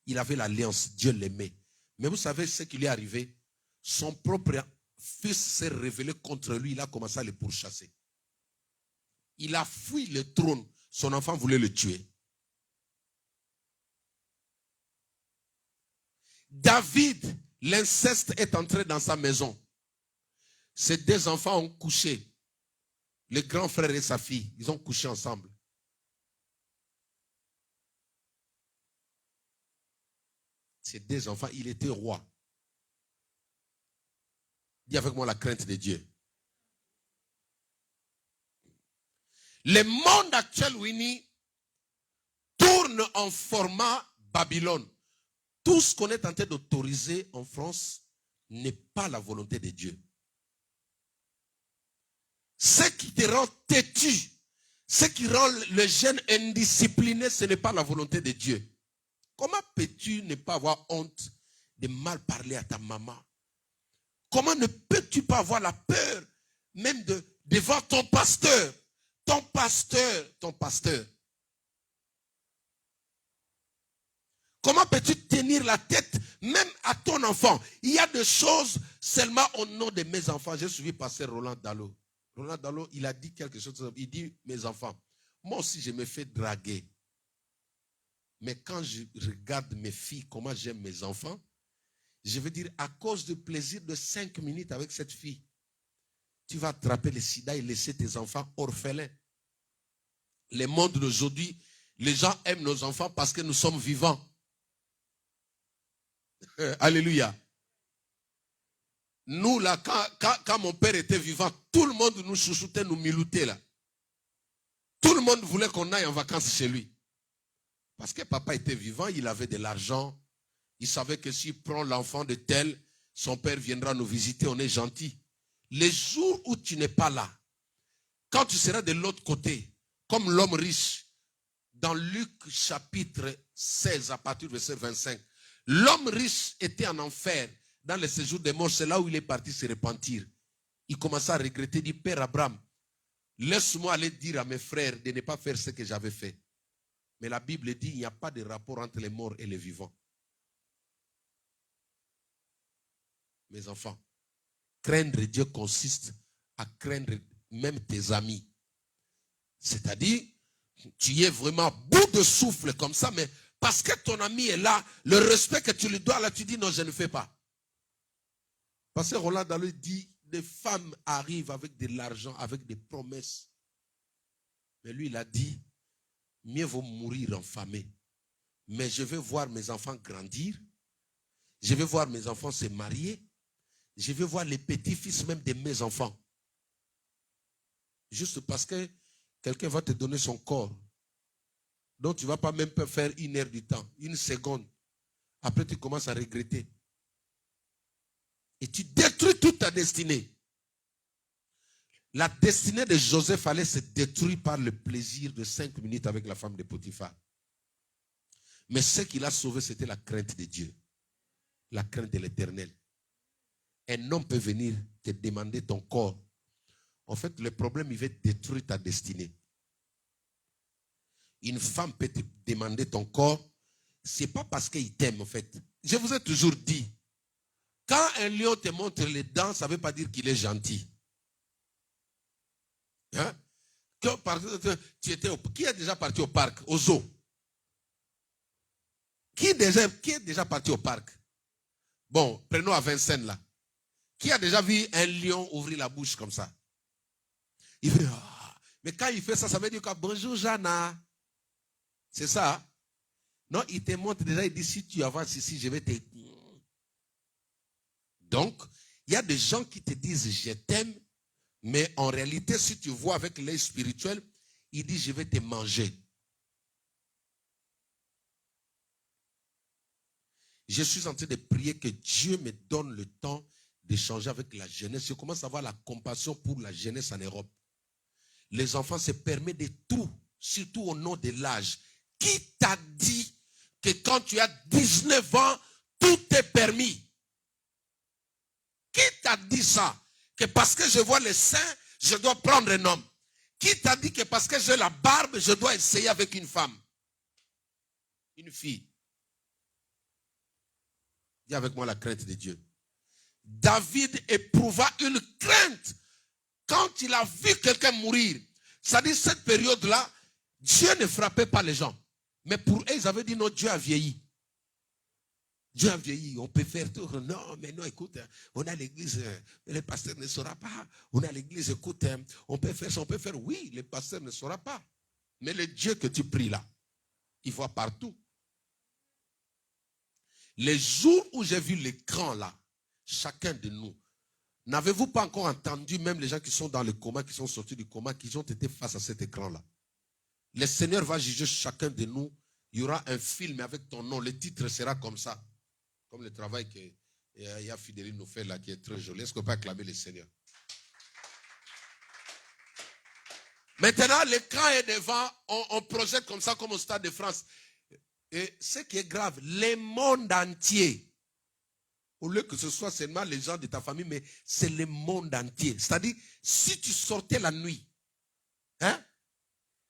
Il avait l'alliance, Dieu l'aimait. Mais vous savez ce qui lui est arrivé? Son propre fils s'est révélé contre lui, il a commencé à le pourchasser. Il a fui le trône, son enfant voulait le tuer. David, l'inceste est entré dans sa maison. Ses deux enfants ont couché. Le grand frère et sa fille, ils ont couché ensemble. Ces deux enfants, il était roi. Dis avec moi la crainte de Dieu. Le monde actuel, Winnie, tourne en format Babylone. Tout ce qu'on est en train d'autoriser en France n'est pas la volonté de Dieu. Ce qui te rend têtu, ce qui rend le jeune indiscipliné, ce n'est pas la volonté de Dieu. Comment peux-tu ne pas avoir honte de mal parler à ta maman? Comment ne peux-tu pas avoir la peur même de voir ton pasteur? Ton pasteur. Comment peux-tu tenir la tête même à ton enfant? Il y a des choses seulement au nom de mes enfants. J'ai suivi pasteur Roland Dallot. Roland Dallot, il a dit quelque chose. Il dit, mes enfants, moi aussi je me fais draguer. Mais quand je regarde mes filles, comment j'aime mes enfants, je veux dire, à cause du plaisir de 5 minutes avec cette fille, tu vas attraper le sida et laisser tes enfants orphelins. Le monde d'aujourd'hui, les gens aiment nos enfants parce que nous sommes vivants. Alléluia. Nous, là, quand mon père était vivant, tout le monde nous chouchoutait, nous miloutait, là. Tout le monde voulait qu'on aille en vacances chez lui. Parce que papa était vivant, il avait de l'argent. Il savait que s'il prend l'enfant de tel, son père viendra nous visiter, on est gentil. Les jours où tu n'es pas là, quand tu seras de l'autre côté, comme l'homme riche, dans Luc chapitre 16, à partir du verset 25, l'homme riche était en enfer, dans le séjour des morts, c'est là où il est parti se repentir. Il commença à regretter, il dit, Père Abraham, laisse-moi aller dire à mes frères de ne pas faire ce que j'avais fait. Mais la Bible dit, il n'y a pas de rapport entre les morts et les vivants. Mes enfants, craindre Dieu consiste à craindre même tes amis. C'est-à-dire, tu es vraiment à bout de souffle comme ça, mais parce que ton ami est là, le respect que tu lui dois, là, tu dis non, je ne fais pas. Parce que Roland Dallot dit, des femmes arrivent avec de l'argent, avec des promesses. Mais lui, il a dit, mieux vaut mourir enfamé, Mais je vais voir mes enfants grandir. Je vais voir mes enfants se marier. Je vais voir les petits-fils même de mes enfants. Juste parce que quelqu'un va te donner son corps. Donc tu ne vas pas même faire 1 heure du temps, 1 seconde. Après tu commences à regretter. Et tu détruis toute ta destinée. La destinée de Joseph allait se détruire par le plaisir de 5 minutes avec la femme de Potiphar. Mais ce qui l'a sauvé, c'était la crainte de Dieu. La crainte de l'Éternel. Un homme peut venir te demander ton corps. En fait, le problème, il va détruire ta destinée. Une femme peut te demander ton corps. Ce n'est pas parce qu'il t'aime, en fait. Je vous ai toujours dit, quand un lion te montre les dents, ça ne veut pas dire qu'il est gentil. Hein? Qui est déjà parti au parc, au zoo? Qui est déjà parti au parc? Bon, prenons à Vincennes là. Qui a déjà vu un lion ouvrir la bouche comme ça? Il fait, mais quand il fait ça, ça veut dire quoi? Bonjour Jana. C'est ça? Non, il te montre déjà, il dit, si tu avances ici, je vais te... Donc, il y a des gens qui te disent, je t'aime, mais en réalité, si tu vois avec l'œil spirituel, il dit, je vais te manger. Je suis en train de prier que Dieu me donne le temps d'échanger avec la jeunesse. Je commence à avoir la compassion pour la jeunesse en Europe. Les enfants se permettent de tout, surtout au nom de l'âge. Qui t'a dit que quand tu as 19 ans, tout est permis? Qui t'a dit ça? Que parce que je vois les seins, je dois prendre un homme. Qui t'a dit que parce que j'ai la barbe, je dois essayer avec une femme? Une fille. Dis avec moi la crainte de Dieu. David éprouva une crainte quand il a vu quelqu'un mourir. C'est-à-dire cette période-là, Dieu ne frappait pas les gens. Mais pour eux, ils avaient dit non, Dieu a vieilli. Dieu a vieilli, on peut faire tout. Non, mais non, écoute, on a l'église, le pasteur ne saura pas. On a l'église, écoute, on peut faire ça, on peut faire. Oui, le pasteur ne saura pas. Mais le Dieu que tu pries là, il voit partout. Les jours où j'ai vu l'écran là, chacun de nous, n'avez-vous pas encore entendu même les gens qui sont dans le coma, qui sont sortis du coma, qui ont été face à cet écran-là? Le Seigneur va juger chacun de nous. Il y aura un film avec ton nom. Le titre sera comme ça. Comme le travail que Yaya Fidéline nous fait là, qui est très joli. Est-ce qu'on peut acclamer le Seigneur? Maintenant, l'écran est devant. On projette comme ça, comme au Stade de France. Et ce qui est grave, le monde entier, au lieu que ce soit seulement les gens de ta famille, mais c'est le monde entier. C'est-à-dire, si tu sortais la nuit, hein,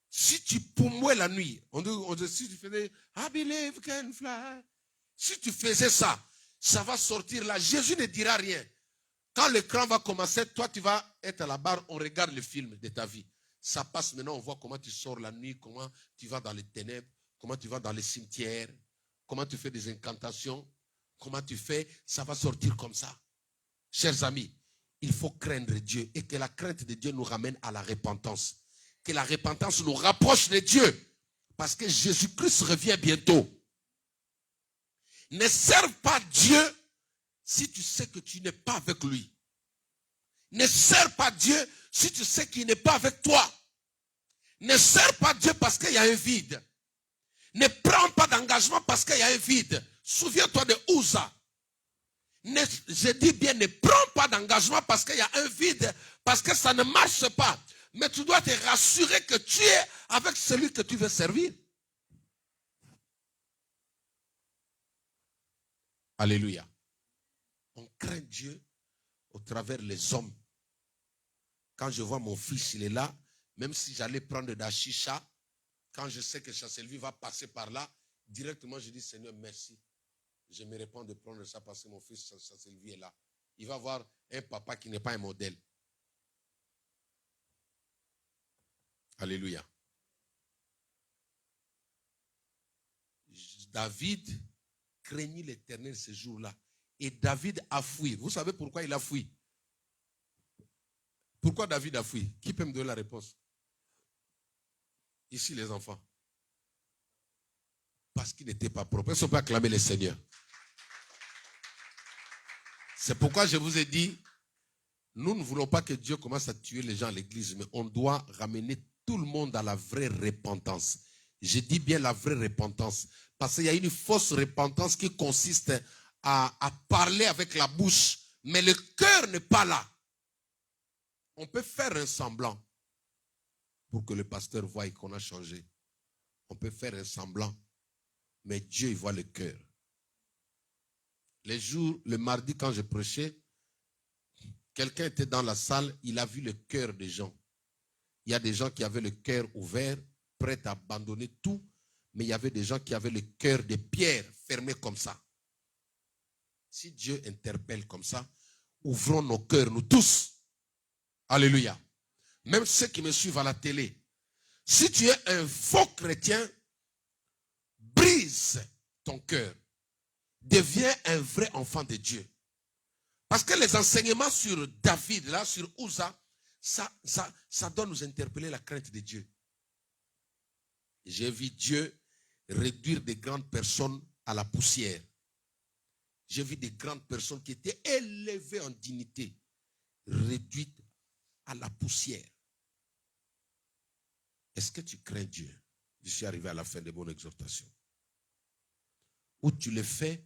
si tu poumouais la nuit, si tu faisais I believe can fly, si tu faisais ça, ça va sortir là. Jésus ne dira rien. Quand l'écran va commencer, toi tu vas être à la barre, on regarde le film de ta vie. Ça passe maintenant, on voit comment tu sors la nuit, comment tu vas dans les ténèbres, comment tu vas dans les cimetières, comment tu fais des incantations, comment tu fais, ça va sortir comme ça. Chers amis, il faut craindre Dieu et que la crainte de Dieu nous ramène à la repentance. Que la repentance nous rapproche de Dieu. Parce que Jésus-Christ revient bientôt. Ne serve pas Dieu si tu sais que tu n'es pas avec lui. Ne serve pas Dieu si tu sais qu'il n'est pas avec toi. Ne serve pas Dieu parce qu'il y a un vide. Ne prends pas d'engagement parce qu'il y a un vide. Souviens-toi de Uza. Je dis bien, ne prends pas d'engagement parce qu'il y a un vide, parce que ça ne marche pas. Mais tu dois te rassurer que tu es avec celui que tu veux servir. Alléluia. On craint Dieu au travers les hommes. Quand je vois mon fils, il est là, même si j'allais prendre de la chicha, quand je sais que Chasselvi va passer par là, directement je dis Seigneur, merci. Je me réponds de prendre ça parce que mon fils Chasselvi est là. Il va voir un papa qui n'est pas un modèle. Alléluia. David craignit l'Éternel ce jour-là. Et David a fui. Vous savez pourquoi il a fui? Pourquoi David a fui? Qui peut me donner la réponse? Ici les enfants. parce qu'il n'était pas propre. Est-ce qu'on peut acclamer le Seigneur? C'est pourquoi je vous ai dit, nous ne voulons pas que Dieu commence à tuer les gens à l'église, mais on doit ramener tout le monde à la vraie repentance. Je dis bien la vraie repentance, parce qu'il y a une fausse repentance qui consiste à parler avec la bouche, mais le cœur n'est pas là. On peut faire un semblant pour que le pasteur voie qu'on a changé. On peut faire un semblant, mais Dieu il voit le cœur. Le mardi quand je prêchais, quelqu'un était dans la salle, il a vu le cœur des gens. Il y a des gens qui avaient le cœur ouvert, prêts à abandonner tout, mais il y avait des gens qui avaient le cœur de pierre fermé comme ça. Si Dieu interpelle comme ça, ouvrons nos cœurs, nous tous. Alléluia. Même ceux qui me suivent à la télé. Si tu es un faux chrétien, brise ton cœur. Deviens un vrai enfant de Dieu. Parce que les enseignements sur David, là, sur Uza, ça doit nous interpeller la crainte de Dieu. J'ai vu Dieu réduire des grandes personnes à la poussière. J'ai vu des grandes personnes qui étaient élevées en dignité, réduites à la poussière. Est-ce que tu crains Dieu? Je suis arrivé à la fin de mon exhortation. Où tu le fais,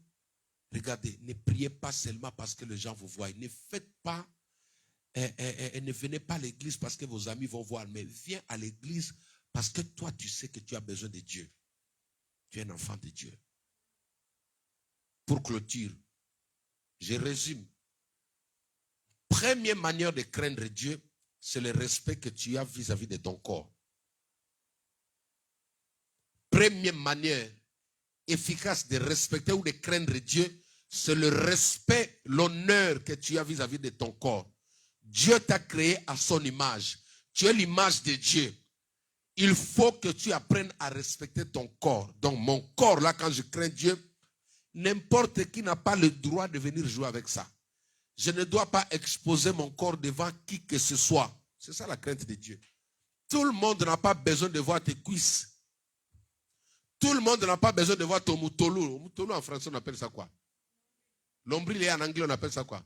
regardez, ne priez pas seulement parce que les gens vous voient. Ne faites pas, ne venez pas à l'église parce que vos amis vont voir, mais viens à l'église parce que toi, tu sais que tu as besoin de Dieu. Tu es un enfant de Dieu. Pour clôture, je résume. Première manière de craindre Dieu, c'est le respect que tu as vis-à-vis de ton corps. Première manière efficace de respecter ou de craindre Dieu, c'est le respect, l'honneur que tu as vis-à-vis de ton corps. Dieu t'a créé à son image. Tu es l'image de Dieu. Il faut que tu apprennes à respecter ton corps. Donc mon corps, là, quand je crains Dieu, n'importe qui n'a pas le droit de venir jouer avec ça. Je ne dois pas exposer mon corps devant qui que ce soit. C'est ça la crainte de Dieu. Tout le monde n'a pas besoin de voir tes cuisses. Tout le monde n'a pas besoin de voir ton moutolou. Moutolou en français, on appelle ça quoi? L'ombril et en anglais, on appelle ça quoi?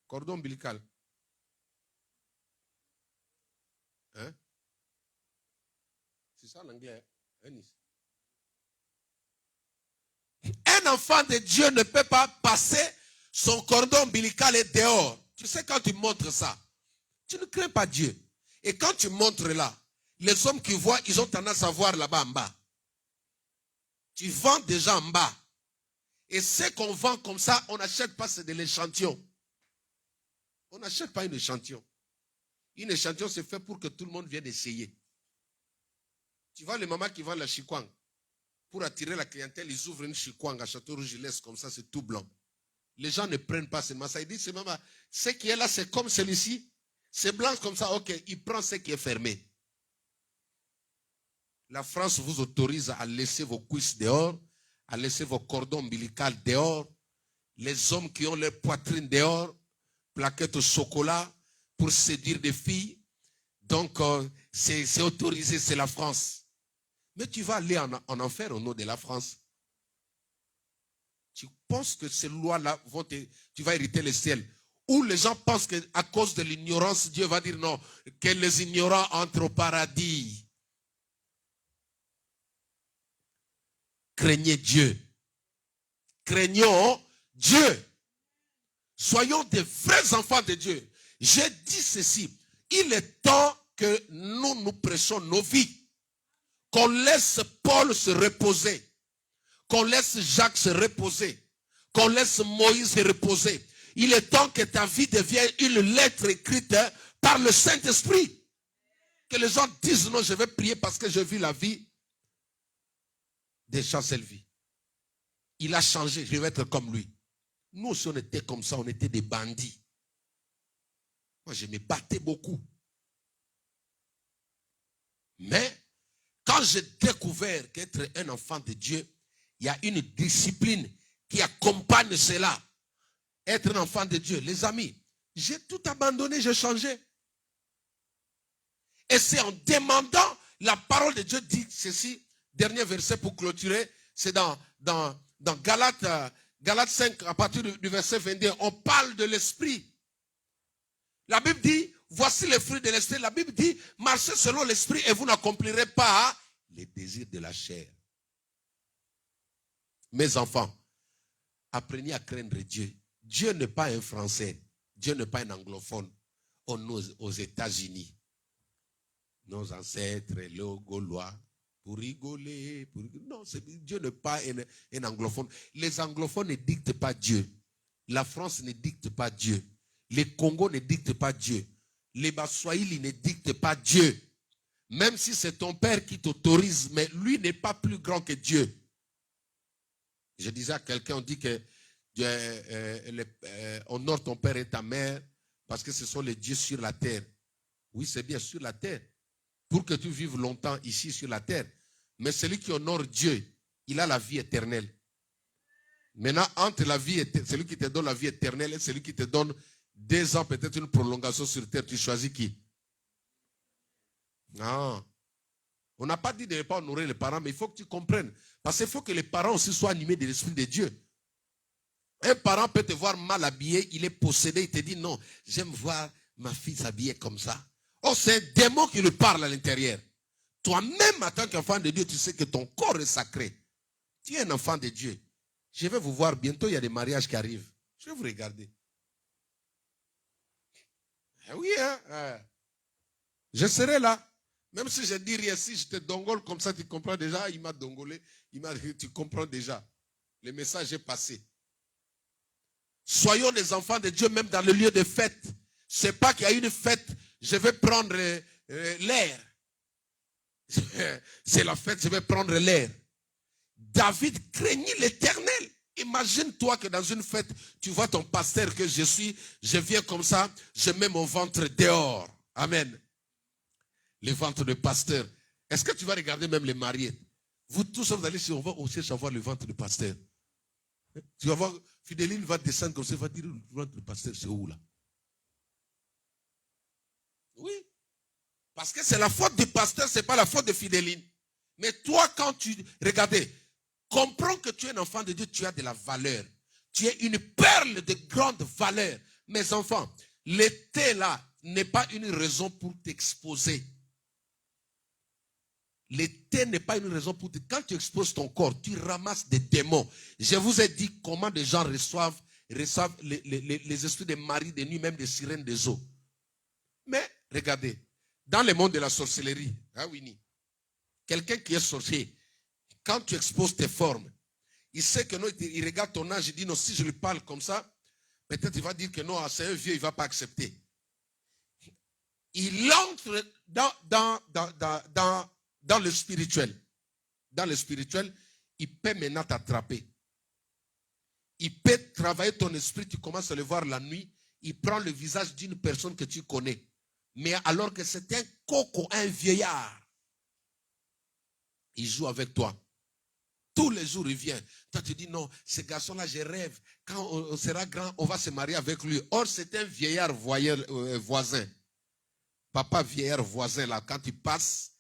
Cordon ombilical. Hein? C'est ça en anglais. Hein? Un enfant de Dieu ne peut pas passer son cordon ombilical est dehors. Tu sais, quand tu montres ça, tu ne crains pas Dieu. Et quand tu montres là, les hommes qui voient, ils ont tendance à voir là-bas en bas. Tu vends déjà en bas. Et ce qu'on vend comme ça, on n'achète pas, c'est de l'échantillon. On n'achète pas une échantillon. Une échantillon, c'est fait pour que tout le monde vienne essayer. Tu vois les mamans qui vendent la chikwang. Pour attirer la clientèle, ils ouvrent une chikwang à Château-Rouge, ils laissent comme ça, c'est tout blanc. Les gens ne prennent pas seulement ça. Ils disent, maman, ce qui est là, c'est comme celui-ci. C'est blanc comme ça, ok, il prend ce qui est fermé. La France vous autorise à laisser vos cuisses dehors, à laisser vos cordons ombilicaux dehors, les hommes qui ont leur poitrine dehors, plaquettes au chocolat pour séduire des filles. Donc, c'est autorisé, c'est la France. Mais tu vas aller en enfer au nom de la France. Tu penses que ces lois-là vont tu vas hériter le ciel. Ou les gens pensent qu'à cause de l'ignorance, Dieu va dire non, que les ignorants entrent au paradis. Craignez Dieu. Craignons Dieu. Soyons des vrais enfants de Dieu. J'ai dit ceci. Il est temps que nous prêchons nos vies. Qu'on laisse Paul se reposer. Qu'on laisse Jacques se reposer. Qu'on laisse Moïse se reposer. Il est temps que ta vie devienne une lettre écrite par le Saint-Esprit. Que les gens disent non, je vais prier parce que je vis la vie de Chancel-Vie. Il a changé, je vais être comme lui. Nous aussi on était comme ça, on était des bandits. Moi je me battais beaucoup. Mais quand j'ai découvert qu'être un enfant de Dieu, il y a une discipline qui accompagne cela. Être un enfant de Dieu. Les amis, j'ai tout abandonné, j'ai changé. Et c'est en demandant, la parole de Dieu dit ceci, dernier verset pour clôturer, C'est dans Galates 5, à partir du verset 22, on parle de l'esprit. La Bible dit, voici les fruits de l'esprit. La Bible dit, marchez selon l'esprit et vous n'accomplirez pas les désirs de la chair. Mes enfants, apprenez à craindre Dieu. Dieu n'est pas un Français. Dieu n'est pas un anglophone. On est aux États-Unis. Nos ancêtres, les Gaulois, pour rigoler. Non, Dieu n'est pas un anglophone. Les anglophones ne dictent pas Dieu. La France ne dicte pas Dieu. Les Congos ne dictent pas Dieu. Les Baswahili ne dictent pas Dieu. Même si c'est ton père qui t'autorise, mais lui n'est pas plus grand que Dieu. Je disais à quelqu'un, on dit que honore ton père et ta mère parce que ce sont les dieux sur la terre. Oui, c'est bien sur la terre. Pour que tu vives longtemps ici sur la terre. Mais celui qui honore Dieu, il a la vie éternelle. Maintenant, entre celui qui te donne la vie éternelle et celui qui te donne 2 ans, peut-être une prolongation sur terre, tu choisis qui? Non. On n'a pas dit de ne pas honorer les parents, mais il faut que tu comprennes. Parce qu'il faut que les parents aussi soient animés de l'esprit de Dieu. Un parent peut te voir mal habillé, il est possédé, il te dit non, j'aime voir ma fille s'habiller comme ça. Oh, c'est un démon qui lui parle à l'intérieur. Toi-même, en tant qu'enfant de Dieu, tu sais que ton corps est sacré. Tu es un enfant de Dieu. Je vais vous voir bientôt, il y a des mariages qui arrivent. Je vais vous regarder. Oui, hein? Je serai là. Même si je dis rien, si je te dongole comme ça, tu comprends déjà. Il m'a dongolé. Tu comprends déjà. Le message est passé. Soyons des enfants de Dieu, même dans le lieu de fête. C'est pas qu'il y a une fête, je vais prendre l'air. C'est la fête, je vais prendre l'air. David craignit l'Éternel. Imagine-toi que dans une fête, tu vois ton pasteur que je viens comme ça, je mets mon ventre dehors. Amen. Les ventres de pasteur. Est-ce que tu vas regarder même les mariés? Vous tous, vous allez sur, on va aussi savoir le ventre du pasteur. Tu vas voir, Fidéline va descendre comme ça, va dire, le ventre du pasteur, c'est où là? Oui. Parce que c'est la faute du pasteur, ce n'est pas la faute de Fidéline. Mais toi, quand tu... Regardez, comprends que tu es un enfant de Dieu, tu as de la valeur. Tu es une perle de grande valeur. Mes enfants, l'été là n'est pas une raison pour t'exposer. L'été n'est pas une raison pour... Quand tu exposes ton corps, tu ramasses des démons. Je vous ai dit comment des gens reçoivent les esprits des maris, des nuits, même des sirènes des eaux. Mais regardez, dans le monde de la sorcellerie, hein, Winnie, quelqu'un qui est sorcier, quand tu exposes tes formes, il sait que non, il regarde ton âge, il dit non, si je lui parle comme ça, peut-être il va dire que non, c'est un vieux, il ne va pas accepter. Il entre dans le spirituel. Dans le spirituel, il peut maintenant t'attraper. Il peut travailler ton esprit, tu commences à le voir la nuit, il prend le visage d'une personne que tu connais. Mais alors que c'est un coco, un vieillard, il joue avec toi. Tous les jours, il vient. Toi, tu dis non, ce garçon-là, je rêve. Quand on sera grand, on va se marier avec lui. Or, c'est un vieillard voisin. Papa vieillard voisin, là, quand tu passes,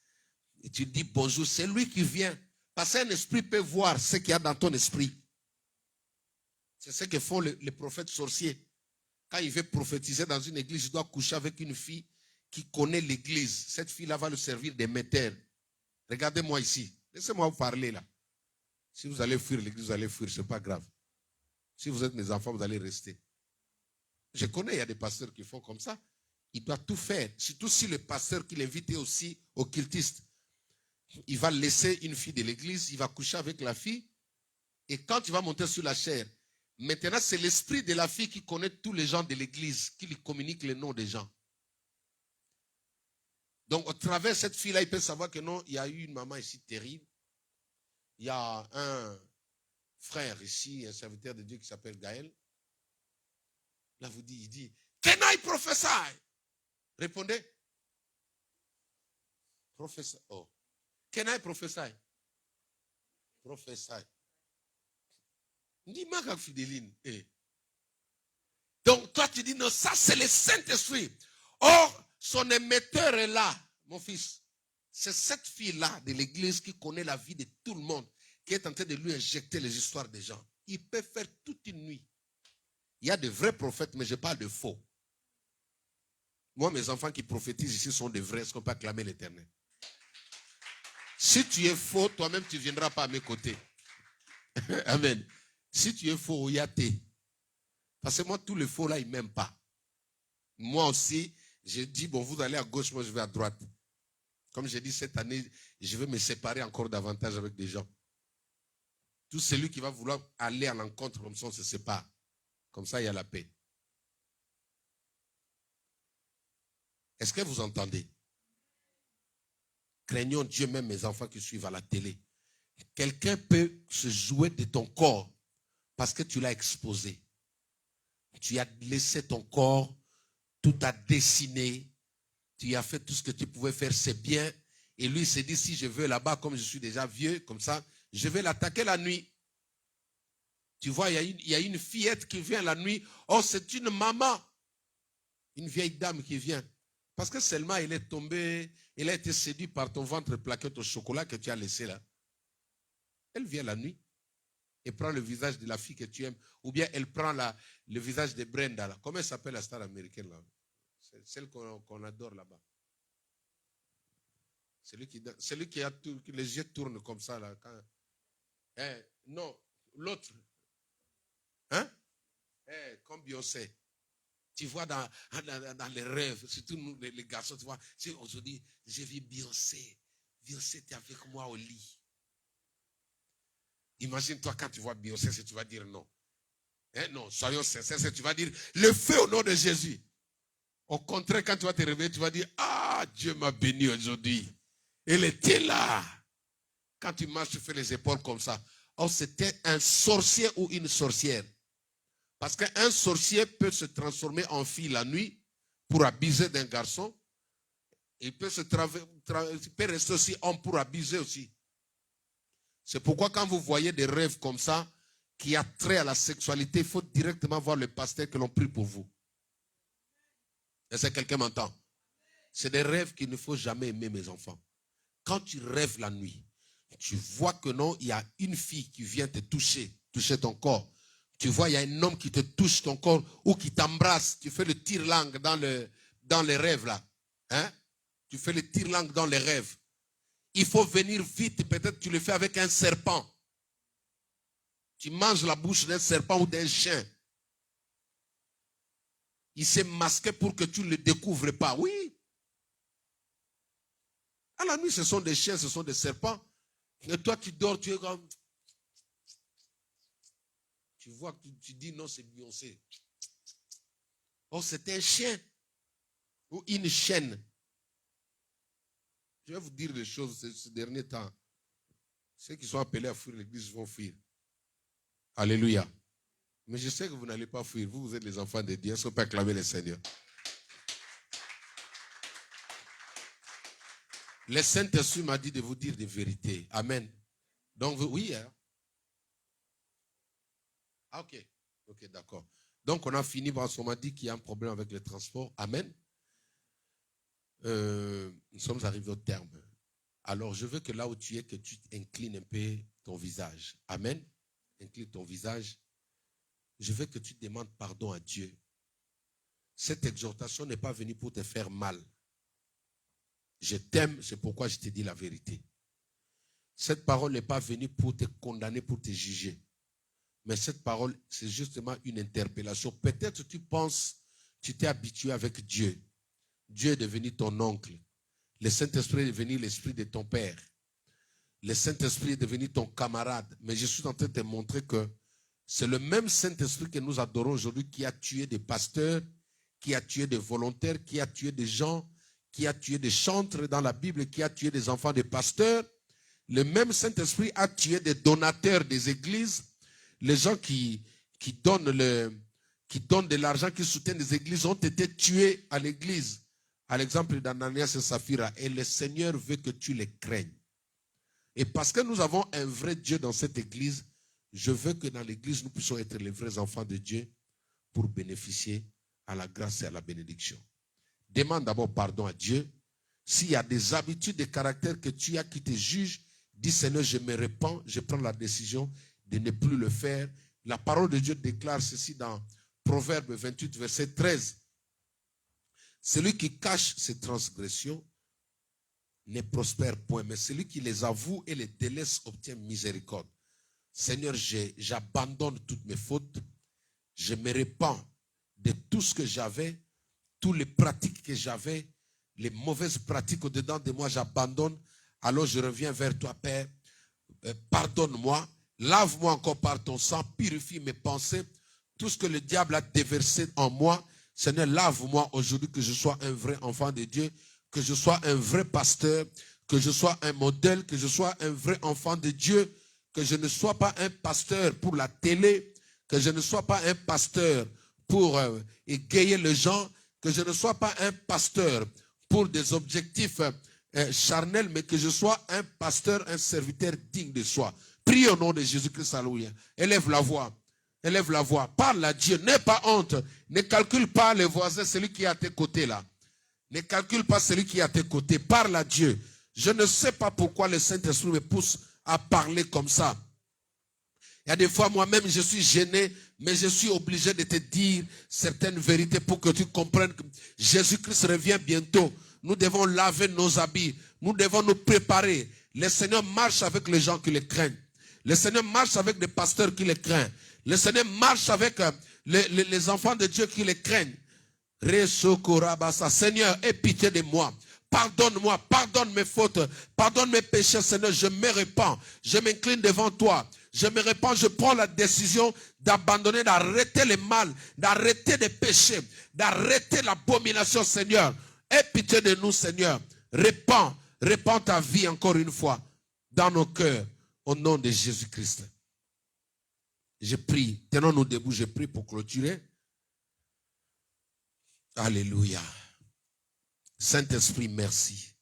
et tu dis bonjour, c'est lui qui vient. Parce qu'un esprit peut voir ce qu'il y a dans ton esprit. C'est ce que font les prophètes sorciers. Quand il veut prophétiser dans une église, il doit coucher avec une fille qui connaît l'église. Cette fille-là va le servir de métère. Regardez-moi ici. Laissez-moi vous parler là. Si vous allez fuir l'église, vous allez fuir, ce n'est pas grave. Si vous êtes mes enfants, vous allez rester. Je connais, il y a des pasteurs qui font comme ça. Il doit tout faire. Surtout si le pasteur qui l'invite est aussi occultiste. Il va laisser une fille de l'église, il va coucher avec la fille. Et quand il va monter sur la chair, maintenant c'est l'esprit de la fille qui connaît tous les gens de l'église, qui lui communique les noms des gens. Donc, au travers de cette fille-là, il peut savoir que non, il y a eu une maman ici terrible. Il y a un frère ici, un serviteur de Dieu qui s'appelle Gaël. Là, il dit, can I prophesy? Répondez. Prophesy. Oh. Can I prophesy? Prophesy. Il dit, ma fidéline. Donc, toi, tu dis, non, ça, c'est le Saint-Esprit. Or, son émetteur est là, mon fils. C'est cette fille-là de l'église qui connaît la vie de tout le monde, qui est en train de lui injecter les histoires des gens. Il peut faire toute une nuit. Il y a de vrais prophètes, mais je parle de faux. Moi, mes enfants qui prophétisent ici sont des vrais. Est-ce qu'on peut acclamer l'Éternel? Si tu es faux, toi-même, tu ne viendras pas à mes côtés. Amen. Si tu es faux, Oyate. Parce que moi, tous les faux là, ils ne m'aiment pas. Moi aussi, j'ai dit, bon, vous allez à gauche, moi je vais à droite. Comme j'ai dit cette année, je vais me séparer encore davantage avec des gens. Tout celui qui va vouloir aller à l'encontre, comme ça, on se sépare. Comme ça, il y a la paix. Est-ce que vous entendez? Craignons Dieu, même mes enfants qui suivent à la télé. Quelqu'un peut se jouer de ton corps parce que tu l'as exposé. Tu as laissé ton corps, tout a dessiné. Tu as fait tout ce que tu pouvais faire, c'est bien. Et lui, il s'est dit, si je veux là-bas, comme je suis déjà vieux, comme ça, je vais l'attaquer la nuit. Tu vois, il y a une fillette qui vient la nuit. Oh, c'est une maman. Une vieille dame qui vient. Parce que seulement elle est tombée, elle a été séduite par ton ventre plaquette au chocolat que tu as laissé là. Elle vient la nuit et prend le visage de la fille que tu aimes. Ou bien elle prend le visage de Brenda là. Comment elle s'appelle la star américaine là? C'est celle qu'on adore là-bas. Celui qui a les yeux tournent comme ça là. Non, l'autre. Hein? Comme Beyoncé. Tu vois dans les rêves, surtout nous, les garçons, tu vois, si aujourd'hui, j'ai vu Beyoncé. Beyoncé était avec moi au lit. Imagine-toi quand tu vois Beyoncé, si tu vas dire non. Non, soyons sincères, tu vas dire le feu au nom de Jésus. Au contraire, quand tu vas te réveiller, tu vas dire, ah, Dieu m'a béni aujourd'hui. Elle était là. Quand tu marches, tu fais les épaules comme ça. Oh, c'était un sorcier ou une sorcière. Parce qu'un sorcier peut se transformer en fille la nuit pour abuser d'un garçon. Il peut rester aussi homme pour abuser aussi. C'est pourquoi quand vous voyez des rêves comme ça, qui a trait à la sexualité, il faut directement voir le pasteur que l'on prie pour vous. Est-ce que quelqu'un m'entend? C'est des rêves qu'il ne faut jamais aimer, mes enfants. Quand tu rêves la nuit, tu vois que non, il y a une fille qui vient te toucher ton corps. Tu vois, il y a un homme qui te touche ton corps ou qui t'embrasse. Tu fais le tire-langue dans les rêves là. Hein? Tu fais le tire-langue dans les rêves. Il faut venir vite. Peut-être tu le fais avec un serpent. Tu manges la bouche d'un serpent ou d'un chien. Il s'est masqué pour que tu ne le découvres pas. Oui. À la nuit, ce sont des chiens, ce sont des serpents. Et toi, tu dors, tu es comme... Tu vois que tu dis non, c'est Beyoncé. Oh, c'est un chien. Ou une chienne. Je vais vous dire des choses ces derniers temps. Ceux qui sont appelés à fuir l'église vont fuir. Alléluia. Mais je sais que vous n'allez pas fuir. Vous êtes les enfants de Dieu. Est-ce qu'on peut acclamer le Seigneur? Le Saint-Esprit m'a dit de vous dire des vérités. Amen. Donc, oui. Hein? Ah, ok. Ok, d'accord. Donc, on a fini parce qu'on m'a dit qu'il y a un problème avec le transport. Amen. Nous sommes arrivés au terme. Alors, je veux que là où tu es, que tu inclines un peu ton visage. Amen. Incline ton visage. Je veux que tu demandes pardon à Dieu. Cette exhortation n'est pas venue pour te faire mal. Je t'aime, c'est pourquoi je te dis la vérité. Cette parole n'est pas venue pour te condamner, pour te juger. Mais cette parole, c'est justement une interpellation. Peut-être tu penses, tu t'es habitué avec Dieu. Dieu est devenu ton oncle. Le Saint-Esprit est devenu l'esprit de ton père. Le Saint-Esprit est devenu ton camarade. Mais je suis en train de te montrer que c'est le même Saint-Esprit que nous adorons aujourd'hui qui a tué des pasteurs, qui a tué des volontaires, qui a tué des gens, qui a tué des chantres dans la Bible, qui a tué des enfants de pasteurs. Le même Saint-Esprit a tué des donateurs des églises. Les gens qui donnent de l'argent, qui soutiennent les églises ont été tués à l'église. À l'exemple d'Ananias et Saphira. Et le Seigneur veut que tu les craignes. Et parce que nous avons un vrai Dieu dans cette église, je veux que dans l'église, nous puissions être les vrais enfants de Dieu pour bénéficier à la grâce et à la bénédiction. Demande d'abord pardon à Dieu. S'il y a des habitudes de caractère que tu as qui te jugent, Dis Seigneur, je me répands, je prends la décision de ne plus le faire. La parole de Dieu déclare ceci dans Proverbe 28, verset 13. Celui qui cache ses transgressions ne prospère point, mais celui qui les avoue et les délaisse obtient miséricorde. Seigneur, j'abandonne toutes mes fautes. Je me répands de tout ce que j'avais, toutes les pratiques que j'avais, les mauvaises pratiques au-dedans de moi, j'abandonne. Alors je reviens vers toi, Père. Pardonne-moi, lave-moi encore par ton sang, purifie mes pensées. Tout ce que le diable a déversé en moi, Seigneur, lave-moi aujourd'hui, que je sois un vrai enfant de Dieu, que je sois un vrai pasteur, que je sois un modèle, que je sois un vrai enfant de Dieu, que je ne sois pas un pasteur pour la télé, que je ne sois pas un pasteur pour égayer les gens, que je ne sois pas un pasteur pour des objectifs charnels, mais que je sois un pasteur, un serviteur digne de soi. Prie au nom de Jésus-Christ, alléluia. Élève la voix. Élève la voix. Parle à Dieu. N'aie pas honte. Ne calcule pas les voisins, celui qui est à tes côtés là. Ne calcule pas celui qui est à tes côtés. Parle à Dieu. Je ne sais pas pourquoi le Saint-Esprit me pousse à parler comme ça. Il y a des fois, moi-même, je suis gêné, mais je suis obligé de te dire certaines vérités pour que tu comprennes que Jésus-Christ revient bientôt. Nous devons laver nos habits. Nous devons nous préparer. Le Seigneur marche avec les gens qui le craignent. Le Seigneur marche avec des pasteurs qui le craignent. Le Seigneur marche avec les enfants de Dieu qui le craignent. Seigneur, aie pitié de moi. Pardonne-moi, pardonne mes fautes, pardonne mes péchés, Seigneur. Je me répands, je m'incline devant toi. Je me répands, je prends la décision d'abandonner, d'arrêter le mal, d'arrêter les péchés, d'arrêter l'abomination, Seigneur. Aie pitié de nous, Seigneur. Répands ta vie encore une fois dans nos cœurs, au nom de Jésus-Christ. Je prie, tenons-nous debout, je prie pour clôturer. Alléluia. Saint-Esprit, merci.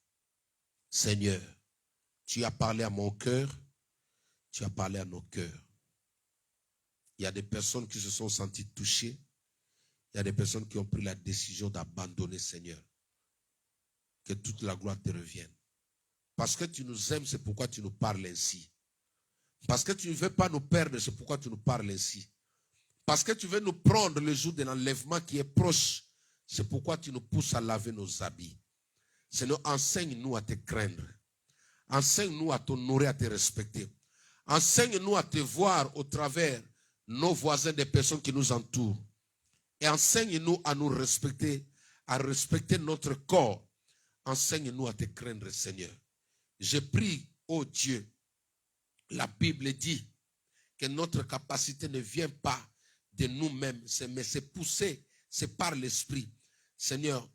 Seigneur, tu as parlé à mon cœur, tu as parlé à nos cœurs. Il y a des personnes qui se sont senties touchées. Il y a des personnes qui ont pris la décision d'abandonner, Seigneur. Que toute la gloire te revienne. Parce que tu nous aimes, c'est pourquoi tu nous parles ainsi. Parce que tu ne veux pas nous perdre, c'est pourquoi tu nous parles ainsi. Parce que tu veux nous prendre le jour de l'enlèvement qui est proche, c'est pourquoi tu nous pousses à laver nos habits. Seigneur, enseigne-nous à te craindre. Enseigne-nous à t'honorer, à te respecter. Enseigne-nous à te voir au travers nos voisins, des personnes qui nous entourent. Et enseigne-nous à nous respecter, à respecter notre corps. Enseigne-nous à te craindre, Seigneur. Je prie, ô Dieu, la Bible dit que notre capacité ne vient pas de nous-mêmes, mais c'est poussé, c'est par l'Esprit. Seigneur,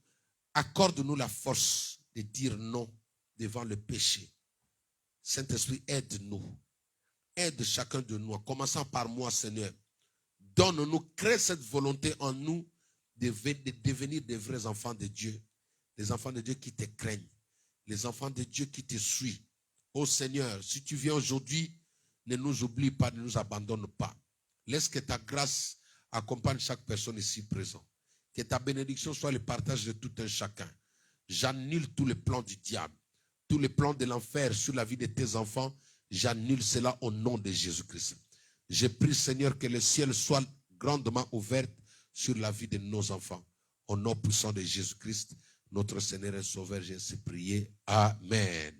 accorde-nous la force de dire non devant le péché. Saint-Esprit, aide-nous. Aide chacun de nous, en commençant par moi, Seigneur. Donne-nous, crée cette volonté en nous de devenir des vrais enfants de Dieu. Des enfants de Dieu qui te craignent. Les enfants de Dieu qui te suivent. Ô Seigneur, si tu viens aujourd'hui, ne nous oublie pas, ne nous abandonne pas. Laisse que ta grâce accompagne chaque personne ici présente. Que ta bénédiction soit le partage de tout un chacun. J'annule tous les plans du diable, tous les plans de l'enfer sur la vie de tes enfants. J'annule cela au nom de Jésus-Christ. Je prie, Seigneur, que le ciel soit grandement ouvert sur la vie de nos enfants. Au nom puissant de Jésus-Christ, notre Seigneur et Sauveur, j'ai ainsi prié. Amen.